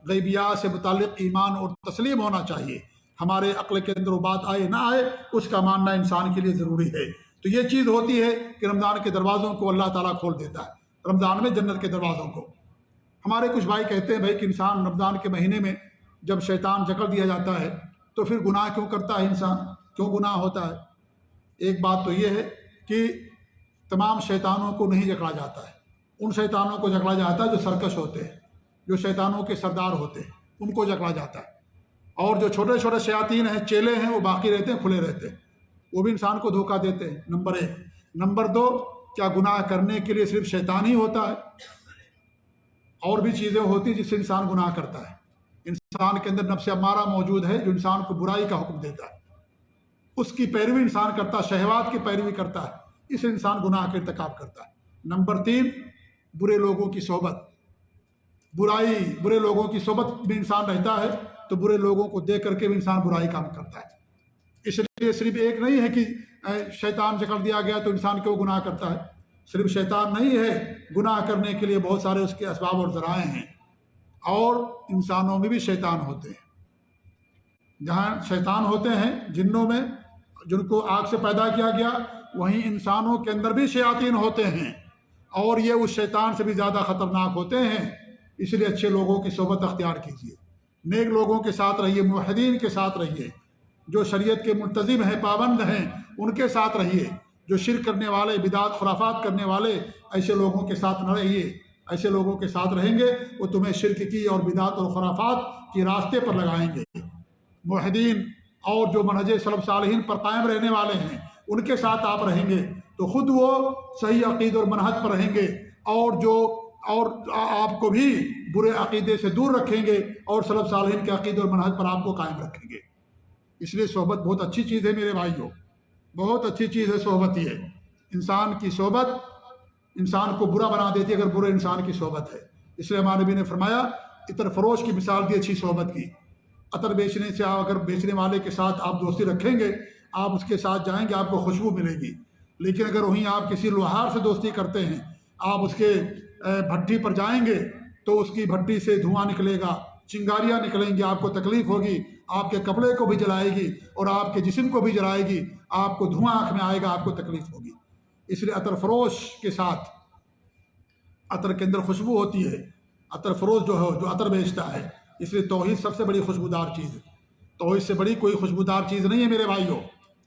غیبیات سے متعلق ایمان اور تسلیم ہونا چاہیے۔ ہمارے عقل کے اندر وہ بات آئے نہ آئے، اس کا ماننا انسان کے لیے ضروری ہے۔ تو یہ چیز ہوتی ہے کہ رمضان کے دروازوں کو اللہ تعالیٰ کھول دیتا ہے، رمضان میں جنت کے دروازوں کو۔ ہمارے کچھ بھائی کہتے ہیں بھائی کہ انسان رمضان کے مہینے میں جب شیطان جکڑ دیا جاتا ہے تو پھر گناہ کیوں کرتا ہے انسان، کیوں گناہ ہوتا ہے؟ ایک بات تو یہ ہے کہ تمام شیطانوں کو نہیں جکڑا جاتا ہے، ان شیطانوں کو جکڑا جاتا ہے جو سرکش ہوتے ہیں، جو کے سردار ہوتے ہیں، ان کو جکڑا جاتا ہے۔ اور جو چھوٹے چھوٹے شیاطین ہیں، چیلے ہیں، وہ باقی رہتے ہیں، کھلے رہتے ہیں، وہ بھی انسان کو دھوکہ دیتے ہیں، نمبر 1۔ نمبر 2، کیا گناہ کرنے کے لیے صرف شیطان ہی ہوتا ہے؟ اور بھی چیزیں ہوتی ہیں جس سے انسان گناہ کرتا ہے۔ انسان کے اندر نفس امارہ موجود ہے جو انسان کو برائی کا حکم دیتا ہے، اس کی پیروی انسان کرتا ہے، شہوات کی پیروی کرتا ہے، اس انسان گناہ کا ارتکاب کرتا ہے۔ نمبر 3، برے لوگوں کی صحبت، برے لوگوں کی صحبت میں انسان رہتا ہے تو برے لوگوں کو دیکھ کر کے بھی انسان برائی کام کرتا ہے۔ اس لیے صرف ایک نہیں ہے کہ شیطان جکڑ دیا گیا تو انسان کیوں گناہ کرتا ہے، صرف شیطان نہیں ہے، گناہ کرنے کے لیے بہت سارے اس کے اسباب اور ذرائع ہیں، اور انسانوں میں بھی شیطان ہوتے ہیں۔ جہاں شیطان ہوتے ہیں جنوں میں، جن کو آگ سے پیدا کیا گیا، وہیں انسانوں کے اندر بھی شیاطین ہوتے ہیں، اور یہ اس شیطان سے بھی زیادہ خطرناک ہوتے ہیں۔ اس لیے اچھے لوگوں کی صحبت اختیار کیجیے، نیک لوگوں کے ساتھ رہیے، موحدین کے ساتھ رہیے، جو شریعت کے ملتزم ہیں، پابند ہیں، ان کے ساتھ رہیے۔ جو شرک کرنے والے، بدعت خرافات کرنے والے، ایسے لوگوں کے ساتھ نہ رہیے۔ ایسے لوگوں کے ساتھ رہیں گے وہ تمہیں شرک کی اور بدعت اور خرافات کی راستے پر لگائیں گے۔ موحدین اور جو منہج سلف صالحین پر قائم رہنے والے ہیں، ان کے ساتھ آپ رہیں گے تو خود وہ صحیح عقید اور منہج پر رہیں گے، اور آپ کو بھی برے عقیدے سے دور رکھیں گے، اور سلف صالحین کے عقید اور منہج پر آپ کو قائم رکھیں گے۔ اس لیے صحبت بہت اچھی چیز ہے میرے بھائیوں، بہت اچھی چیز ہے صحبت۔ یہ انسان کی صحبت انسان کو برا بنا دیتی ہے اگر برے انسان کی صحبت ہے۔ اس لیے ہمارے نبی نے فرمایا، عطر فروش کی مثال دی اچھی صحبت کی۔ عطر بیچنے سے اگر بیچنے والے کے ساتھ آپ دوستی رکھیں گے، آپ اس کے ساتھ جائیں گے، آپ کو خوشبو ملے گی۔ لیکن اگر وہیں آپ کسی لوہار سے دوستی کرتے ہیں، آپ اس کے بھٹی پر جائیں گے تو اس کی بھٹی سے دھواں نکلے گا، چنگاریاں نکلیں گی، آپ کو تکلیف ہوگی، آپ کے کپڑے کو بھی جلائے گی اور آپ کے جسم کو بھی جلائے گی، آپ کو دھواں آنکھ میں آئے گا، آپ کو تکلیف ہوگی۔ اس لیے عطر فروش کے ساتھ، عطر کے اندر خوشبو ہوتی ہے، عطر فروش جو ہے، جو عطر بیچتا ہے، اس لیے توحید سب سے بڑی خوشبودار چیز ہے۔ توحید سے بڑی کوئی خوشبودار چیز نہیں ہے میرے بھائیوں،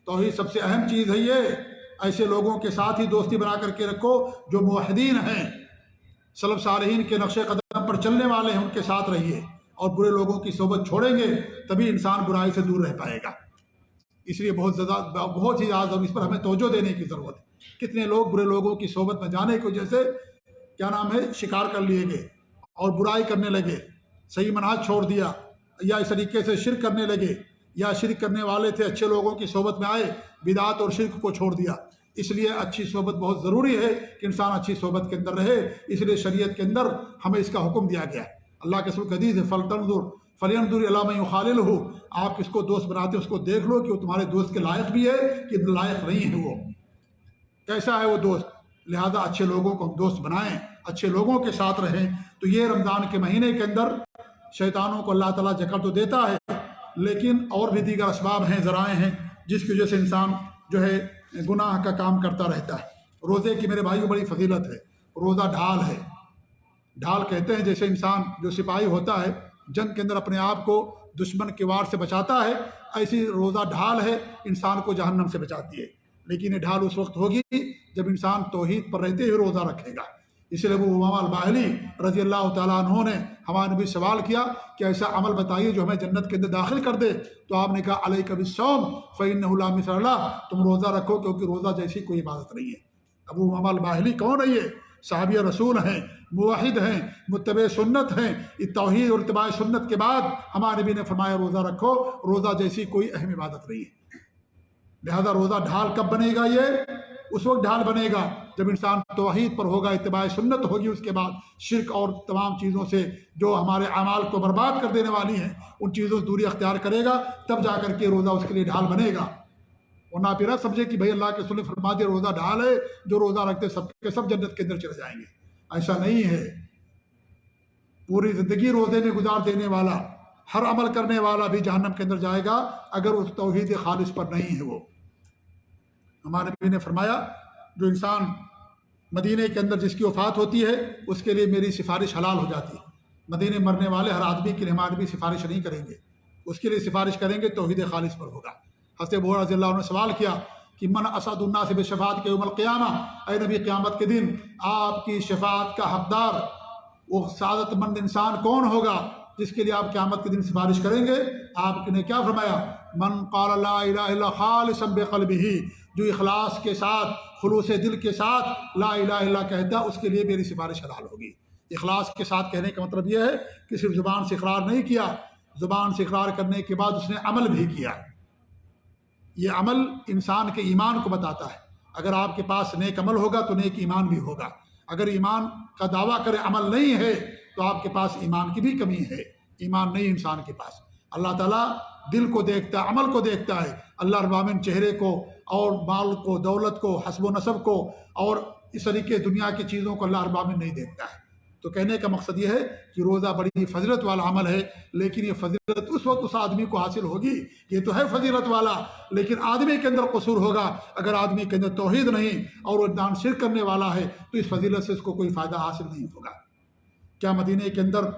توحید سب سے اہم چیز ہے۔ یہ ایسے لوگوں کے ساتھ ہی دوستی بنا کر کے رکھو جو موحدین ہیں، سلف صالحین کے نقش قدم پر چلنے والے ہیں، ان کے ساتھ رہیے۔ اور برے لوگوں کی صحبت چھوڑیں گے تبھی انسان برائی سے دور رہ پائے گا۔ اس لیے بہت ہی زیادہ اور اس پر ہمیں توجہ دینے کی ضرورت ہے۔ کتنے لوگ برے لوگوں کی صحبت میں جانے کی وجہ سے شکار کر لیے گئے اور برائی کرنے لگے، صحیح منہج چھوڑ دیا، یا اس طریقے سے شرک کرنے لگے، یا شرک کرنے والے تھے اچھے لوگوں کی صحبت میں آئے، بدعات اور شرک کو چھوڑ دیا۔ اس لیے اچھی صحبت بہت ضروری ہے کہ انسان اچھی صحبت کے اندر رہے۔ اس لیے شریعت کے اندر ہمیں اس کا حکم دیا گیا ہے۔ اللہ کے رسول حدیث ہے فَلْيَنْظُرْ إِلَىٰ مَنْ يُخَالِلُهُ، آپ کس کو دوست بناتے ہیں اس کو دیکھ لو کہ وہ تمہارے دوست کے لائق بھی ہے کہ لائق نہیں ہے، وہ کیسا ہے وہ دوست۔ لہذا اچھے لوگوں کو ہم دوست بنائیں، اچھے لوگوں کے ساتھ رہیں۔ تو یہ رمضان کے مہینے کے اندر شیطانوں کو اللہ تعالیٰ جکڑ تو دیتا ہے، لیکن اور بھی دیگر اسباب ہیں، ذرائع ہیں، جس کی وجہ سے انسان گناہ کا کام کرتا رہتا ہے۔ روزے کی میرے بھائیوں بڑی فضیلت ہے۔ روزہ ڈھال ہے۔ ڈھال کہتے ہیں جیسے انسان جو سپاہی ہوتا ہے جنگ کے اندر اپنے آپ کو دشمن کے وار سے بچاتا ہے، ایسی روزہ ڈھال ہے، انسان کو جہنم سے بچاتی ہے۔ لیکن یہ ڈھال اس وقت ہوگی جب انسان توحید پر رہتے ہوئے روزہ رکھے گا۔ اس لیے ابو امامہ الباہلی رضی اللہ تعالیٰ عنہ نے ہمارے نبی سوال کیا کہ ایسا عمل بتائیے جو ہمیں جنت کے اندر داخل کر دے، تو آپ نے کہا علیک بالصوم فإنہ لا مثل لہ، تم روزہ رکھو کیونکہ روزہ جیسی کوئی عبادت نہیں ہے۔ ابو امامہ الباہلی کون ہے؟ یہ صحابی رسول ہیں، موحد ہیں، متبع سنت ہیں۔ توحید اور اتباع سنت کے بعد ہمارے نبی نے فرمایا روزہ رکھو، روزہ جیسی کوئی اہم عبادت نہیں ہے۔ لہذا روزہ ڈھال کب بنے گا؟ یہ اس وقت ڈھال بنے گا جب انسان توحید پر ہوگا، اتباع سنت ہوگی، اس کے بعد شرک اور تمام چیزوں سے جو ہمارے اعمال کو برباد کر دینے والی ہیں ان چیزوں سے دوری اختیار کرے گا، تب جا کر کے روزہ اس کے لیے ڈھال بنے گا۔ ورنہ پھر نہ سمجھے کہ بھائی اللہ کے رسول نے فرما دیا روزہ ڈھال ہے، جو روزہ رکھتے سب کے سب جنت کے اندر چلے جائیں گے۔ ایسا نہیں ہے۔ پوری زندگی روزے میں گزار دینے والا، ہر عمل کرنے والا بھی جہنم کے اندر جائے گا اگر اس توحید خالص پر نہیں ہے۔ وہ ہمارے نبی نے فرمایا جو انسان مدینے کے اندر جس کی وفات ہوتی ہے اس کے لیے میری سفارش حلال ہو جاتی ہے۔ مدینے مرنے والے ہر آدمی کے لیے ہمارے نبی سفارش نہیں کریں گے، اس کے لیے سفارش کریں گے توحید خالص پر ہوگا۔ حضرت ابو ہریرہ رضی اللہ عنہ نے سوال کیا کہ من اسعد الناس بشفاعت کے یوم القیامہ، اے نبی قیامت کے دن آپ کی شفاعت کا حقدار وہ سعادت مند انسان کون ہوگا جس کے لیے آپ قیامت کے دن سفارش کریں گے؟ آپ نے کیا فرمایا؟ من قال لا الہ الا خالصا بقلبہ، جو اخلاص کے ساتھ، خلوص دل کے ساتھ لا الہ الا کہتا اس کے لیے میری سفارش حلال ہوگی۔ اخلاص کے ساتھ کہنے کا مطلب یہ ہے کہ صرف زبان سے اقرار نہیں کیا، زبان سے اقرار کرنے کے بعد اس نے عمل بھی کیا۔ یہ عمل انسان کے ایمان کو بتاتا ہے۔ اگر آپ کے پاس نیک عمل ہوگا تو نیک ایمان بھی ہوگا۔ اگر ایمان کا دعویٰ کرے عمل نہیں ہے تو آپ کے پاس ایمان کی بھی کمی ہے، ایمان نہیں انسان کے پاس۔ اللہ تعالیٰ دل کو دیکھتا ہے، عمل کو دیکھتا ہے۔ اللہ رب العالمین چہرے کو اور مال کو، دولت کو، حسب و نسب کو اور اس طریقے دنیا کی چیزوں کو اللہ رب العالمین نہیں دیکھتا ہے۔ تو کہنے کا مقصد یہ ہے کہ روزہ بڑی فضیلت والا عمل ہے، لیکن یہ فضیلت اس وقت اس آدمی کو حاصل ہوگی، یہ تو ہے فضیلت والا، لیکن آدمی کے اندر قصور ہوگا۔ اگر آدمی کے اندر توحید نہیں اور وہ دان شرک کرنے والا ہے تو اس فضیلت سے اس کو کوئی فائدہ حاصل نہیں ہوگا۔ کیا مدینے کے اندر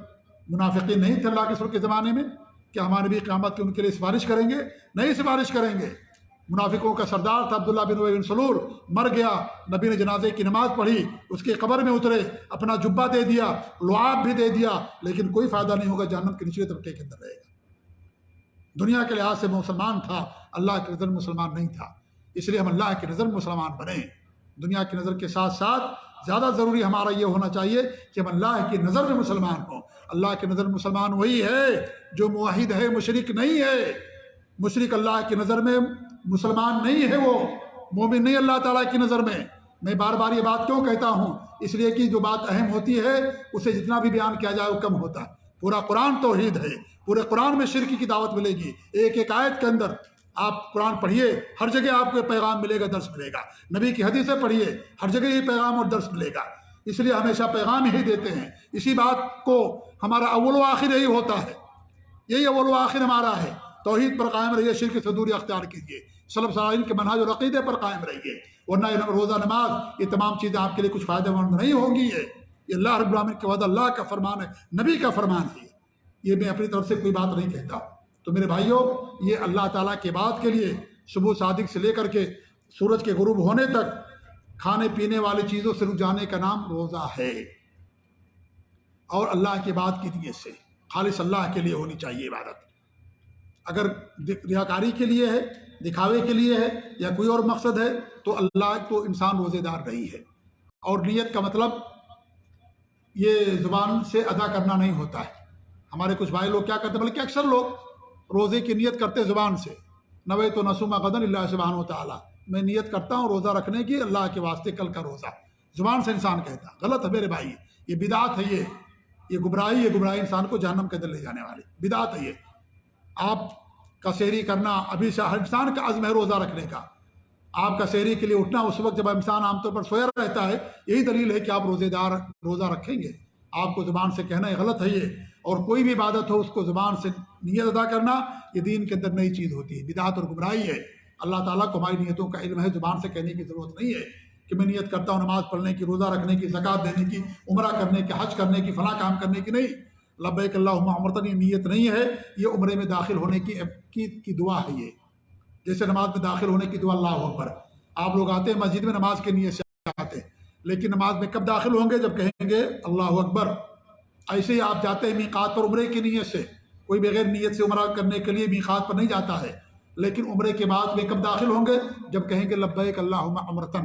منافقین نہیں تھے اللہ کے رسول کے زمانے میں؟ کیا ہمارے نبی قیامت کے ان کے لیے سفارش کریں گے؟ نہیں سفارش کریں گے۔ منافقوں کا سردار تھا عبداللہ بن ابی بن سلول، مر گیا، نبی نے جنازے کی نماز پڑھی، اس کے قبر میں اترے، اپنا جبہ دے دیا، لعاب بھی دے دیا، لیکن کوئی فائدہ نہیں ہوگا، جہنم کے نچلے طبقے کے اندر رہے گا۔ دنیا کے لحاظ سے مسلمان تھا، اللہ کی نظر میں مسلمان نہیں تھا۔ اس لیے ہم اللہ کی نظر میں مسلمان بنیں۔ دنیا کی نظر کے ساتھ ساتھ زیادہ ضروری ہمارا یہ ہونا چاہیے کہ ہم اللہ کی نظر میں مسلمان ہوں۔ اللہ کی نظر میں مسلمان وہی ہے جو موحد ہے، مشرک نہیں ہے۔ مشرک اللہ کی نظر میں مسلمان نہیں ہے، وہ مومن نہیں اللہ تعالیٰ کی نظر میں۔ میں بار بار یہ بات کیوں کہتا ہوں؟ اس لیے کہ جو بات اہم ہوتی ہے اسے جتنا بھی بیان کیا جائے وہ کم ہوتا ہے۔ پورا قرآن توحید ہے، پورے قرآن میں شرک کی دعوت ملے گی۔ ایک ایک آیت کے اندر آپ قرآن پڑھیے، ہر جگہ آپ کو پیغام ملے گا، درس ملے گا۔ نبی کی حدیثیں پڑھیے، ہر جگہ یہ پیغام اور درس ملے گا۔ اس لیے ہمیشہ پیغام ہی دیتے ہیں۔ اسی بات کو ہمارا اول و آخر یہی ہوتا ہے، یہی اول و آخر ہمارا ہے۔ توحید پر قائم رہیے، شرک سے دوری اختیار کیجیے، سلف صالحین کے منہج اور عقیدے پر قائم رہیے، ورنہ روزہ نماز یہ تمام چیزیں آپ کے لیے کچھ فائدہ مند نہیں ہوں گی۔ یہ اللہ رب العالمین کے وعدہ، اللہ کا فرمان ہے، نبی کا فرمان ہے۔ یہ میں اپنی طرف سے کوئی بات نہیں کہتا۔ تو میرے بھائیوں، یہ اللہ تعالیٰ کے بات کے لیے صبح صادق سے لے کر کے سورج کے غروب ہونے تک کھانے پینے والی چیزوں سے رک جانے کا نام روزہ ہے، اور اللہ کے بات کی نیت سے خالص اللہ کے لیے ہونی چاہیے عبادت۔ اگر ریاکاری کے لیے ہے، دکھاوے کے لیے ہے یا کوئی اور مقصد ہے تو اللہ تو انسان روزے دار نہیں ہے۔ اور نیت کا مطلب یہ زبان سے ادا کرنا نہیں ہوتا ہے۔ ہمارے کچھ بھائی لوگ کیا کرتے ہیں، بلکہ اکثر لوگ روزے کی نیت کرتے زبان سے، نویت نصوم غدا للہ سبحانہ و تعالیٰ، میں نیت کرتا ہوں روزہ رکھنے کی اللہ کے واسطے کل کا روزہ، زبان سے انسان کہتا، غلط ہے میرے بھائی، یہ بدعت ہے، یہ گمراہی انسان کو جہنم کے اندر لے جانے والی بدعت ہے۔ یہ آپ کا سحری کرنا، ابھی سے ہر انسان کا عزم ہے روزہ رکھنے کا، آپ کا سحری کے لیے اٹھنا اس وقت جب انسان عام طور پر سویا رہتا ہے، یہی دلیل ہے کہ آپ روزہ رکھیں گے۔ آپ کو زبان سے کہنا غلط ہے یہ، اور کوئی بھی عبادت ہو اس کو زبان سے نیت ادا کرنا یہ دین کے اندر نئی چیز ہوتی ہے، بدعت اور گمراہی ہے۔ اللہ تعالیٰ کو ہماری نیتوں کا علم ہے، زبان سے کہنے کی ضرورت نہیں ہے کہ میں نیت کرتا ہوں نماز پڑھنے کی، روزہ رکھنے کی، زکوٰۃ دینے کی، عمرہ کرنے کی، حج کرنے کی، فلاں کام کرنے کی، نہیں۔ لبیک اللہم عمرۃ یہ نیت نہیں ہے، یہ عمرے میں داخل ہونے کی دعا ہے۔ یہ جیسے نماز میں داخل ہونے کی دعا اللہ اکبر، آپ لوگ آتے ہیں مسجد میں نماز کی نیت سے آتے ہیں، لیکن نماز میں کب داخل ہوں گے؟ جب کہیں گے اللہ اکبر۔ ایسے ہی آپ جاتے ہیں میقات پر عمرے کی نیت سے، کوئی بغیر نیت سے عمرہ کرنے کے لیے میقات پر نہیں جاتا ہے، لیکن عمرے کے بعد وہ کب داخل ہوں گے؟ جب کہیں گے لبیک اللہم عمرۃ۔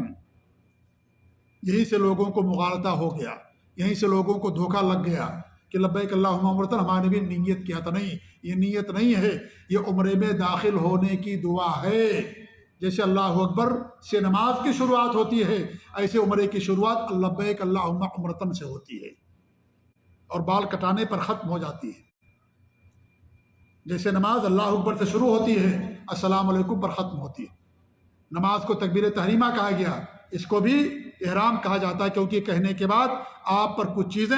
یہیں سے لوگوں کو مغالطہ ہو گیا، یہیں سے لوگوں کو دھوکہ لگ گیا کہ لبیک اللہم عمرۃ ہمارے بھی نیت کیا تھا، نہیں، یہ نیت نہیں ہے، یہ عمرے میں داخل ہونے کی دعا ہے۔ جیسے اللہ اکبر سے نماز کی شروعات ہوتی ہے، ایسے عمرے کی شروعات لبیک اللہم عمرۃ سے ہوتی ہے اور بال کٹانے پر ختم ہو جاتی ہے۔ جیسے نماز اللہ اکبر سے شروع ہوتی ہے، السلام علیکم پر ختم ہوتی ہے۔ نماز کو تکبیر تحریمہ کہا گیا، اس کو بھی احرام کہا جاتا ہے، کیونکہ کہنے کے بعد آپ پر کچھ چیزیں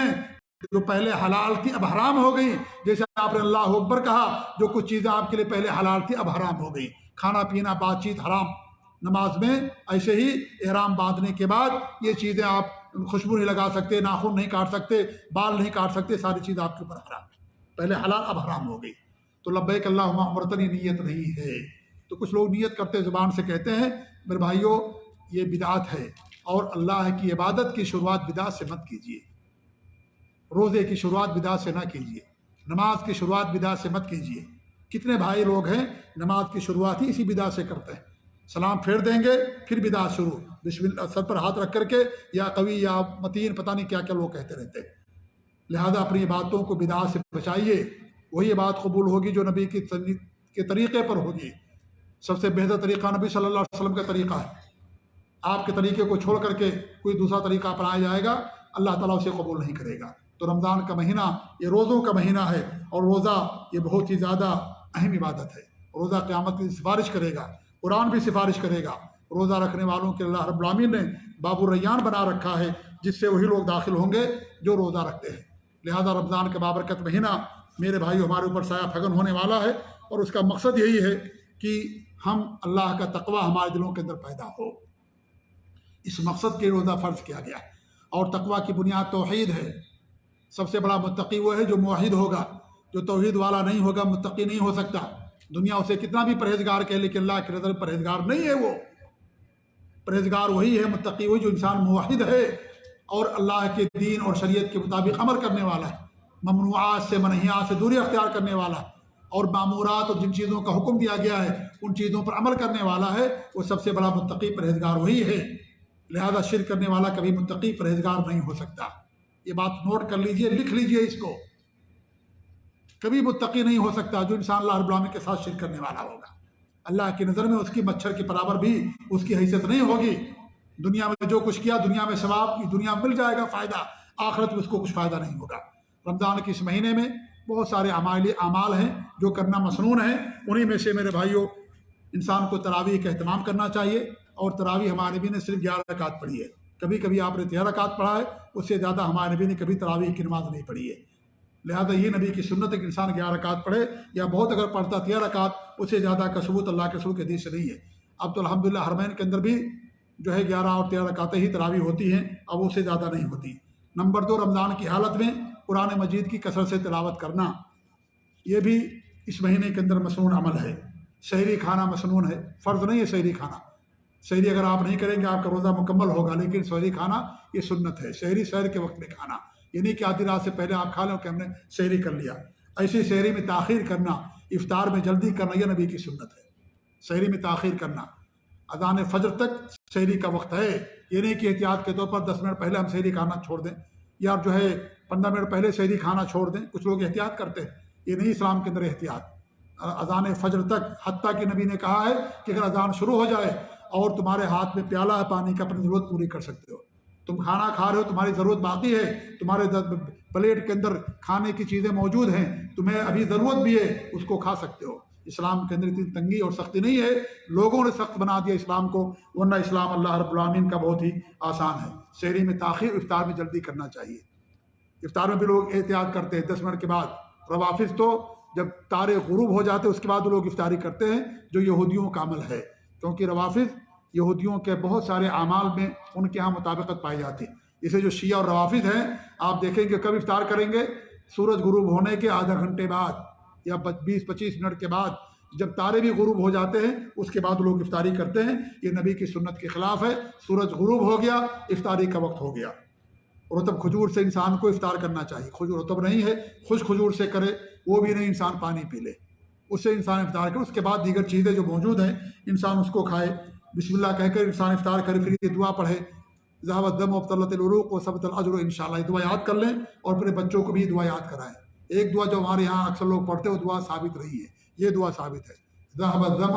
جو پہلے حلال تھی اب حرام ہو گئی۔ جیسے آپ نے اللہ اکبر کہا، جو کچھ چیزیں آپ کے لیے پہلے حلال تھی اب حرام ہو گئی، کھانا پینا، بات چیت حرام نماز میں۔ ایسے ہی احرام باندھنے کے بعد یہ چیزیں آپ خوشبو نہیں لگا سکتے، ناخن نہیں کاٹ سکتے، بال نہیں کاٹ سکتے، ساری چیز آپ کے اوپر حرام ہے، پہلے حلال اب حرام ہو گئی۔ تو لبیک اللہم عمرۃ نیت نہیں ہے۔ تو کچھ لوگ نیت کرتے زبان سے کہتے ہیں، میرے بھائیوں یہ بدعت ہے، اور اللہ کی عبادت کی شروعات بدعت سے مت کیجیے، روزے کی شروعات بدعت سے نہ کیجیے، نماز کی شروعات بدعت سے مت کیجیے۔ کتنے بھائی لوگ ہیں نماز کی شروعات ہی اسی بدعت سے کرتے ہیں، سلام پھیر دیں گے پھر بدعت شروع، بسم اللہ سر پر ہاتھ رکھ کر کے یا قوی یا متین، پتہ نہیں کیا کیا لوگ کہتے رہتے ہیں۔ لہذا اپنی عبادتوں کو بدعت سے بچائیے، وہی بات قبول ہوگی جو نبی کے طریقے پر ہوگی۔ سب سے بہتر طریقہ نبی صلی اللہ علیہ وسلم کا طریقہ ہے، آپ کے طریقے کو چھوڑ کر کے کوئی دوسرا طریقہ اپنایا جائے گا اللہ تعالیٰ اسے قبول نہیں کرے گا۔ تو رمضان کا مہینہ یہ روزوں کا مہینہ ہے، اور روزہ یہ بہت ہی زیادہ اہم عبادت ہے۔ روزہ قیامت کی سفارش کرے گا، قرآن بھی سفارش کرے گا۔ روزہ رکھنے والوں کے اللہ رب العالمین نے باب الریان بنا رکھا ہے، جس سے وہی لوگ داخل ہوں گے جو روزہ رکھتے ہیں۔ لہذا رمضان کا بابرکت مہینہ میرے بھائیو ہمارے اوپر سایہ پھگن ہونے والا ہے، اور اس کا مقصد یہی ہے کہ ہم اللہ کا تقوی ہمارے دلوں کے اندر پیدا ہو۔ اس مقصد کے روزہ فرض کیا گیا، اور تقوی کی بنیاد توحید ہے۔ سب سے بڑا متقی وہ ہے جو موحد ہوگا، جو توحید والا نہیں ہوگا متقی نہیں ہو سکتا۔ دنیا اسے کتنا بھی پرہیزگار کہے، لیکن اللہ کی نظر پرہیزگار نہیں ہے۔ وہ پرہیزگار وہی ہے، متقی وہی جو انسان موحد ہے اور اللہ کے دین اور شریعت کے مطابق عمل کرنے والا ہے، ممنوعات سے منہیات سے دوری اختیار کرنے والا، اور مامورات اور جن چیزوں کا حکم دیا گیا ہے ان چیزوں پر عمل کرنے والا ہے۔ وہ سب سے بڑا متقی پرہیزگار وہی ہے۔ لہذا شرک کرنے والا کبھی متقی پرہیزگار نہیں ہو سکتا۔ یہ بات نوٹ کر لیجئے، لکھ لیجئے اس کو، کبھی متقی نہیں ہو سکتا جو انسان اللہ رب العالمین کے ساتھ شرک کرنے والا ہوگا۔ اللہ کی نظر میں اس کی مچھر کے برابر بھی اس کی حیثیت نہیں ہوگی۔ دنیا میں جو کچھ کیا، دنیا میں ثواب کی دنیا میں مل جائے گا فائدہ، آخرت میں اس کو کچھ فائدہ نہیں ہوگا۔ رمضان کے اس مہینے میں بہت سارے اعمال ہیں جو کرنا مسنون ہیں، انہی میں سے میرے بھائیوں انسان کو تراویح کا اہتمام کرنا چاہیے۔ اور تراویح ہمارے نبی نے صرف 11 رکعت پڑھی ہے، کبھی کبھی آپ نے 13 رکعت پڑھا ہے، اس سے زیادہ ہمارے نبی نے کبھی تراویح کی نماز نہیں پڑھی ہے۔ لہذا یہ نبی کی سنت ہے کہ انسان 11 رکعت پڑھے، یا بہت اگر پڑھتا 13 رکعت، اس سے زیادہ کا ثبوت اللہ کے رسول کے حدیث سے نہیں ہے۔ اب تو الحمدللہ حرمین کے اندر بھی جو ہے 11 اور 13 رکعتیں ہی تراویح ہوتی ہیں، اب اس سے زیادہ نہیں ہوتی۔ نمبر 2، رمضان کی حالت میں قرآن مجید کی کثرت سے تلاوت کرنا، یہ بھی اس مہینے کے اندر مسنون عمل ہے۔ سحری کھانا مسنون ہے، فرض نہیں ہے سحری کھانا۔ سحری اگر آپ نہیں کریں گے آپ کا روزہ مکمل ہوگا، لیکن سحری کھانا یہ سنت ہے۔ سحری سحر کے وقت میں کھانا، یعنی کہ آدھی رات سے پہلے آپ کھا لیں کہ ہم نے سحری کر لیا۔ ایسی سحری میں تاخیر کرنا، افطار میں جلدی کرنا، یہ نبی کی سنت ہے۔ سحری میں تاخیر کرنا، اذان فجر تک سحری کا وقت ہے، یہ نہیں کہ احتیاط کے طور پر 10 منٹ پہلے ہم سحری کھانا چھوڑ دیں، یا جو ہے 15 منٹ پہلے سحری کھانا چھوڑ دیں۔ کچھ لوگ احتیاط کرتے ہیں، یہ نہیں اسلام کے اندر احتیاط۔ اذان فجر تک، حتیٰ کہ نبی نے کہا ہے کہ اگر اذان شروع ہو جائے اور تمہارے ہاتھ میں پیالہ ہے پانی کا، اپنی ضرورت پوری کر سکتے ہو۔ تم کھانا کھا رہے ہو، تمہاری ضرورت باقی ہے، تمہارے پلیٹ کے اندر کھانے کی چیزیں موجود ہیں، تمہیں ابھی ضرورت بھی ہے، اس کو کھا سکتے ہو۔ اسلام کے اندر اتنی تنگی اور سختی نہیں ہے، لوگوں نے سخت بنا دیا اسلام کو، ورنہ اسلام اللہ رب العالمین کا بہت ہی آسان ہے۔ سحری میں تاخیر، افطار میں جلدی کرنا چاہیے۔ افطار میں بھی لوگ احتیاط کرتے ہیں 10 منٹ کے بعد۔ روافض تو جب تارے غروب ہو جاتے اس کے بعد وہ لوگ افطاری کرتے ہیں، جو یہودیوں کا عمل ہے، کیونکہ روافض یہودیوں کے بہت سارے اعمال میں ان کے ہاں مطابقت پائی جاتی ہے۔ اسے جو شیعہ اور روافض ہیں، آپ دیکھیں کہ کب افطار کریں گے؟ سورج غروب ہونے کے آدھا گھنٹے بعد یا 20-25 منٹ کے بعد، جب تارے بھی غروب ہو جاتے ہیں اس کے بعد لوگ افطاری کرتے ہیں۔ یہ نبی کی سنت کے خلاف ہے۔ سورج غروب ہو گیا، افطاری کا وقت ہو گیا۔ رطب کھجور سے انسان کو افطار کرنا چاہیے، کھجور رطب نہیں ہے، خشک کھجور سے کرے، وہ بھی نہیں، انسان پانی پی لے، اس سے انسان افطار کرے۔ اس کے بعد دیگر چیزیں جو موجود ہیں انسان اس کو کھائے، بسم اللہ کہہ کر انسان افطار کرے، پھر یہ دعا پڑھے، ذهب الدم وابطلت العروق وثبت الاجر انشاءاللہ، یہ دعا یاد کر لیں اور اپنے بچوں کو بھی یہ دعا یاد کرائیں۔ ایک دعا جو ہمارے یہاں اکثر لوگ پڑھتے ہیں وہ دعا ثابت رہی ہے، یہ دعا ثابت ہے، ذهب الدم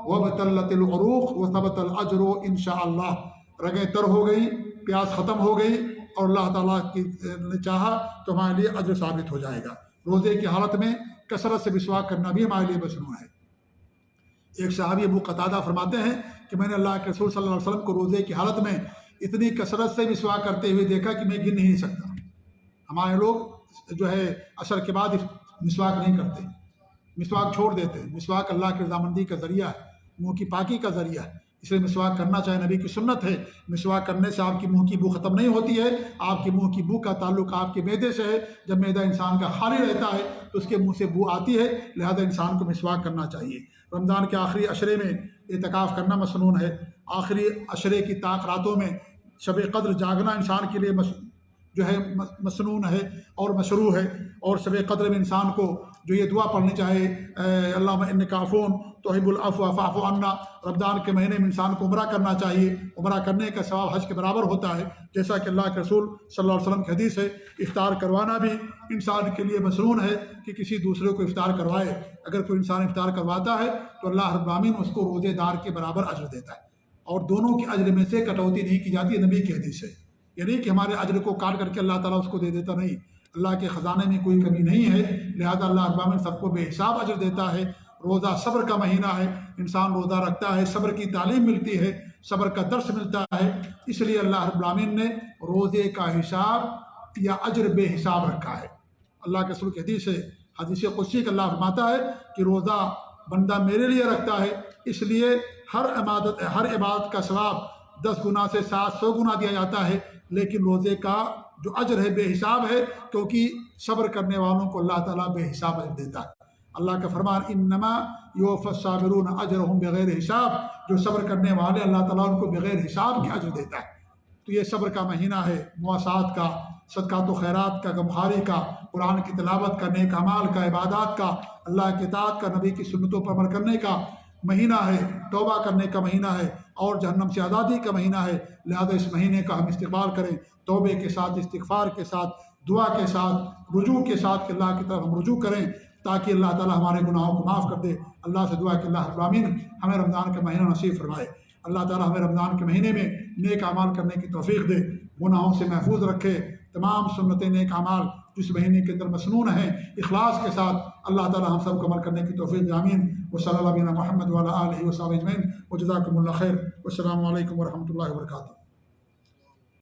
وابطلت العروق وثبت الاجر انشاءاللہ، رگیں تر ہو گئی، پیاس ختم ہو گئی، اور اللہ تعالیٰ نے چاہا تو ہمارے لیے اجر ثابت ہو جائے گا۔ روزے کی حالت میں کثرت سے مسواک کرنا بھی ہمارے لیے مسنون ہے۔ ایک صحابی ابو قتادہ فرماتے ہیں کہ میں نے اللہ کے رسول صلی اللہ علیہ وسلم کو روزے کی حالت میں اتنی کثرت سے مسواک کرتے ہوئے دیکھا کہ میں گن نہیں سکتا۔ ہمارے لوگ جو ہے عصر کے بعد مسواک نہیں کرتے، مسواک چھوڑ دیتے ہیں۔ مسواک اللہ کی رضامندی کا ذریعہ ہے، منہ کی پاکی کا ذریعہ ہے، اس لیے مسواک کرنا چاہے، نبی کی سنت ہے۔ مسواک کرنے سے آپ کی منہ کی بو ختم نہیں ہوتی ہے، آپ کی منہ کی بو کا تعلق آپ کے معدے سے ہے۔ جب معدہ انسان کا خالی رہتا ہے تو اس کے منہ سے بو آتی ہے، لہذا انسان کو مسواک کرنا چاہیے۔ رمضان کے آخری عشرے میں اعتکاف کرنا مسنون ہے۔ آخری عشرے کی طاق راتوں میں شب قدر جاگنا انسان کے لیے جو ہے مسنون ہے اور مشروع ہے۔ اور شب قدر میں انسان کو جو یہ دعا پڑھنی چاہے، اللہم انک عفو تحب العفو فاعف عنا، رمضان کے مہینے میں انسان کو عمرہ کرنا چاہیے۔ عمرہ کرنے کا ثواب حج کے برابر ہوتا ہے، جیسا کہ اللہ کے رسول صلی اللہ علیہ وسلم کی حدیث ہے۔ افطار کروانا بھی انسان کے لیے مسنون ہے کہ کسی دوسرے کو افطار کروائے۔ اگر کوئی انسان افطار کرواتا ہے تو اللہ رب العالمین اس کو روزے دار کے برابر اجر دیتا ہے، اور دونوں کے اجر میں سے کٹوتی نہیں کی جاتی ہے، نبی کی حدیث ہے۔ یعنی کہ ہمارے اجر کو کاٹ کر کے اللہ تعالیٰ اس کو دے دیتا نہیں، اللہ کے خزانے میں کوئی کمی نہیں ہے، لہذا اللہ رب العالمین سب کو بے حساب اجر دیتا ہے۔ روزہ صبر کا مہینہ ہے، انسان روزہ رکھتا ہے، صبر کی تعلیم ملتی ہے، صبر کا درس ملتا ہے، اس لیے اللہ رب العالمین نے روزے کا حساب یا اجر بے حساب رکھا ہے۔ اللہ کے رسول کی حدیث ہے، حدیث قدسی کہ اللہ فرماتا ہے کہ روزہ بندہ میرے لیے رکھتا ہے، اس لیے ہر عبادت کا ثواب 10 گنا سے 700 گنا دیا جاتا ہے، لیکن روزے کا جو اجر ہے بے حساب ہے، کیونکہ صبر کرنے والوں کو اللہ تعالیٰ بے حساب اجر دیتا ہے۔ اللہ کا فرمان انما یوفی الصابرون اجرهم بغیر حساب، جو صبر کرنے والے اللہ تعالیٰ ان کو بغیر حساب کے اجر دیتا ہے۔ تو یہ صبر کا مہینہ ہے، مواسات کا، صدقات و خیرات کا، غمخواری کا، قرآن کی تلاوت کا، نیک اعمال کا، عبادات کا، اللہ کی اطاعت کا، نبی کی سنتوں پر عمل کرنے کا مہینہ ہے، توبہ کرنے کا مہینہ ہے، اور جہنم سے آزادی کا مہینہ ہے۔ لہذا اس مہینے کا ہم استقبال کریں، توبے کے ساتھ، استغفار کے ساتھ، دعا کے ساتھ، رجوع کے ساتھ، کہ اللہ کی طرف ہم رجوع کریں تاکہ اللہ تعالیٰ ہمارے گناہوں کو معاف کر دے۔ اللہ سے دعا کہ اللہ رب العالمین ہمیں رمضان کا مہینہ نصیب فرمائے۔ اللہ تعالیٰ ہمیں رمضان کے مہینے میں نیک اعمال کرنے کی توفیق دے، گناہوں سے محفوظ رکھے، تمام سنتیں نیک اعمال جس مہینے کے اندر مسنون ہیں اخلاص کے ساتھ اللہ تعالیٰ ہم سب کو عمل کرنے کی توفیق دے، آمین۔ وصلی اللہ علیہ محمد وعلی آلہ وصحبہ اجمعین، وجزاکم اللہ خیر، والسلام علیکم ورحمۃ اللہ وبرکاتہ۔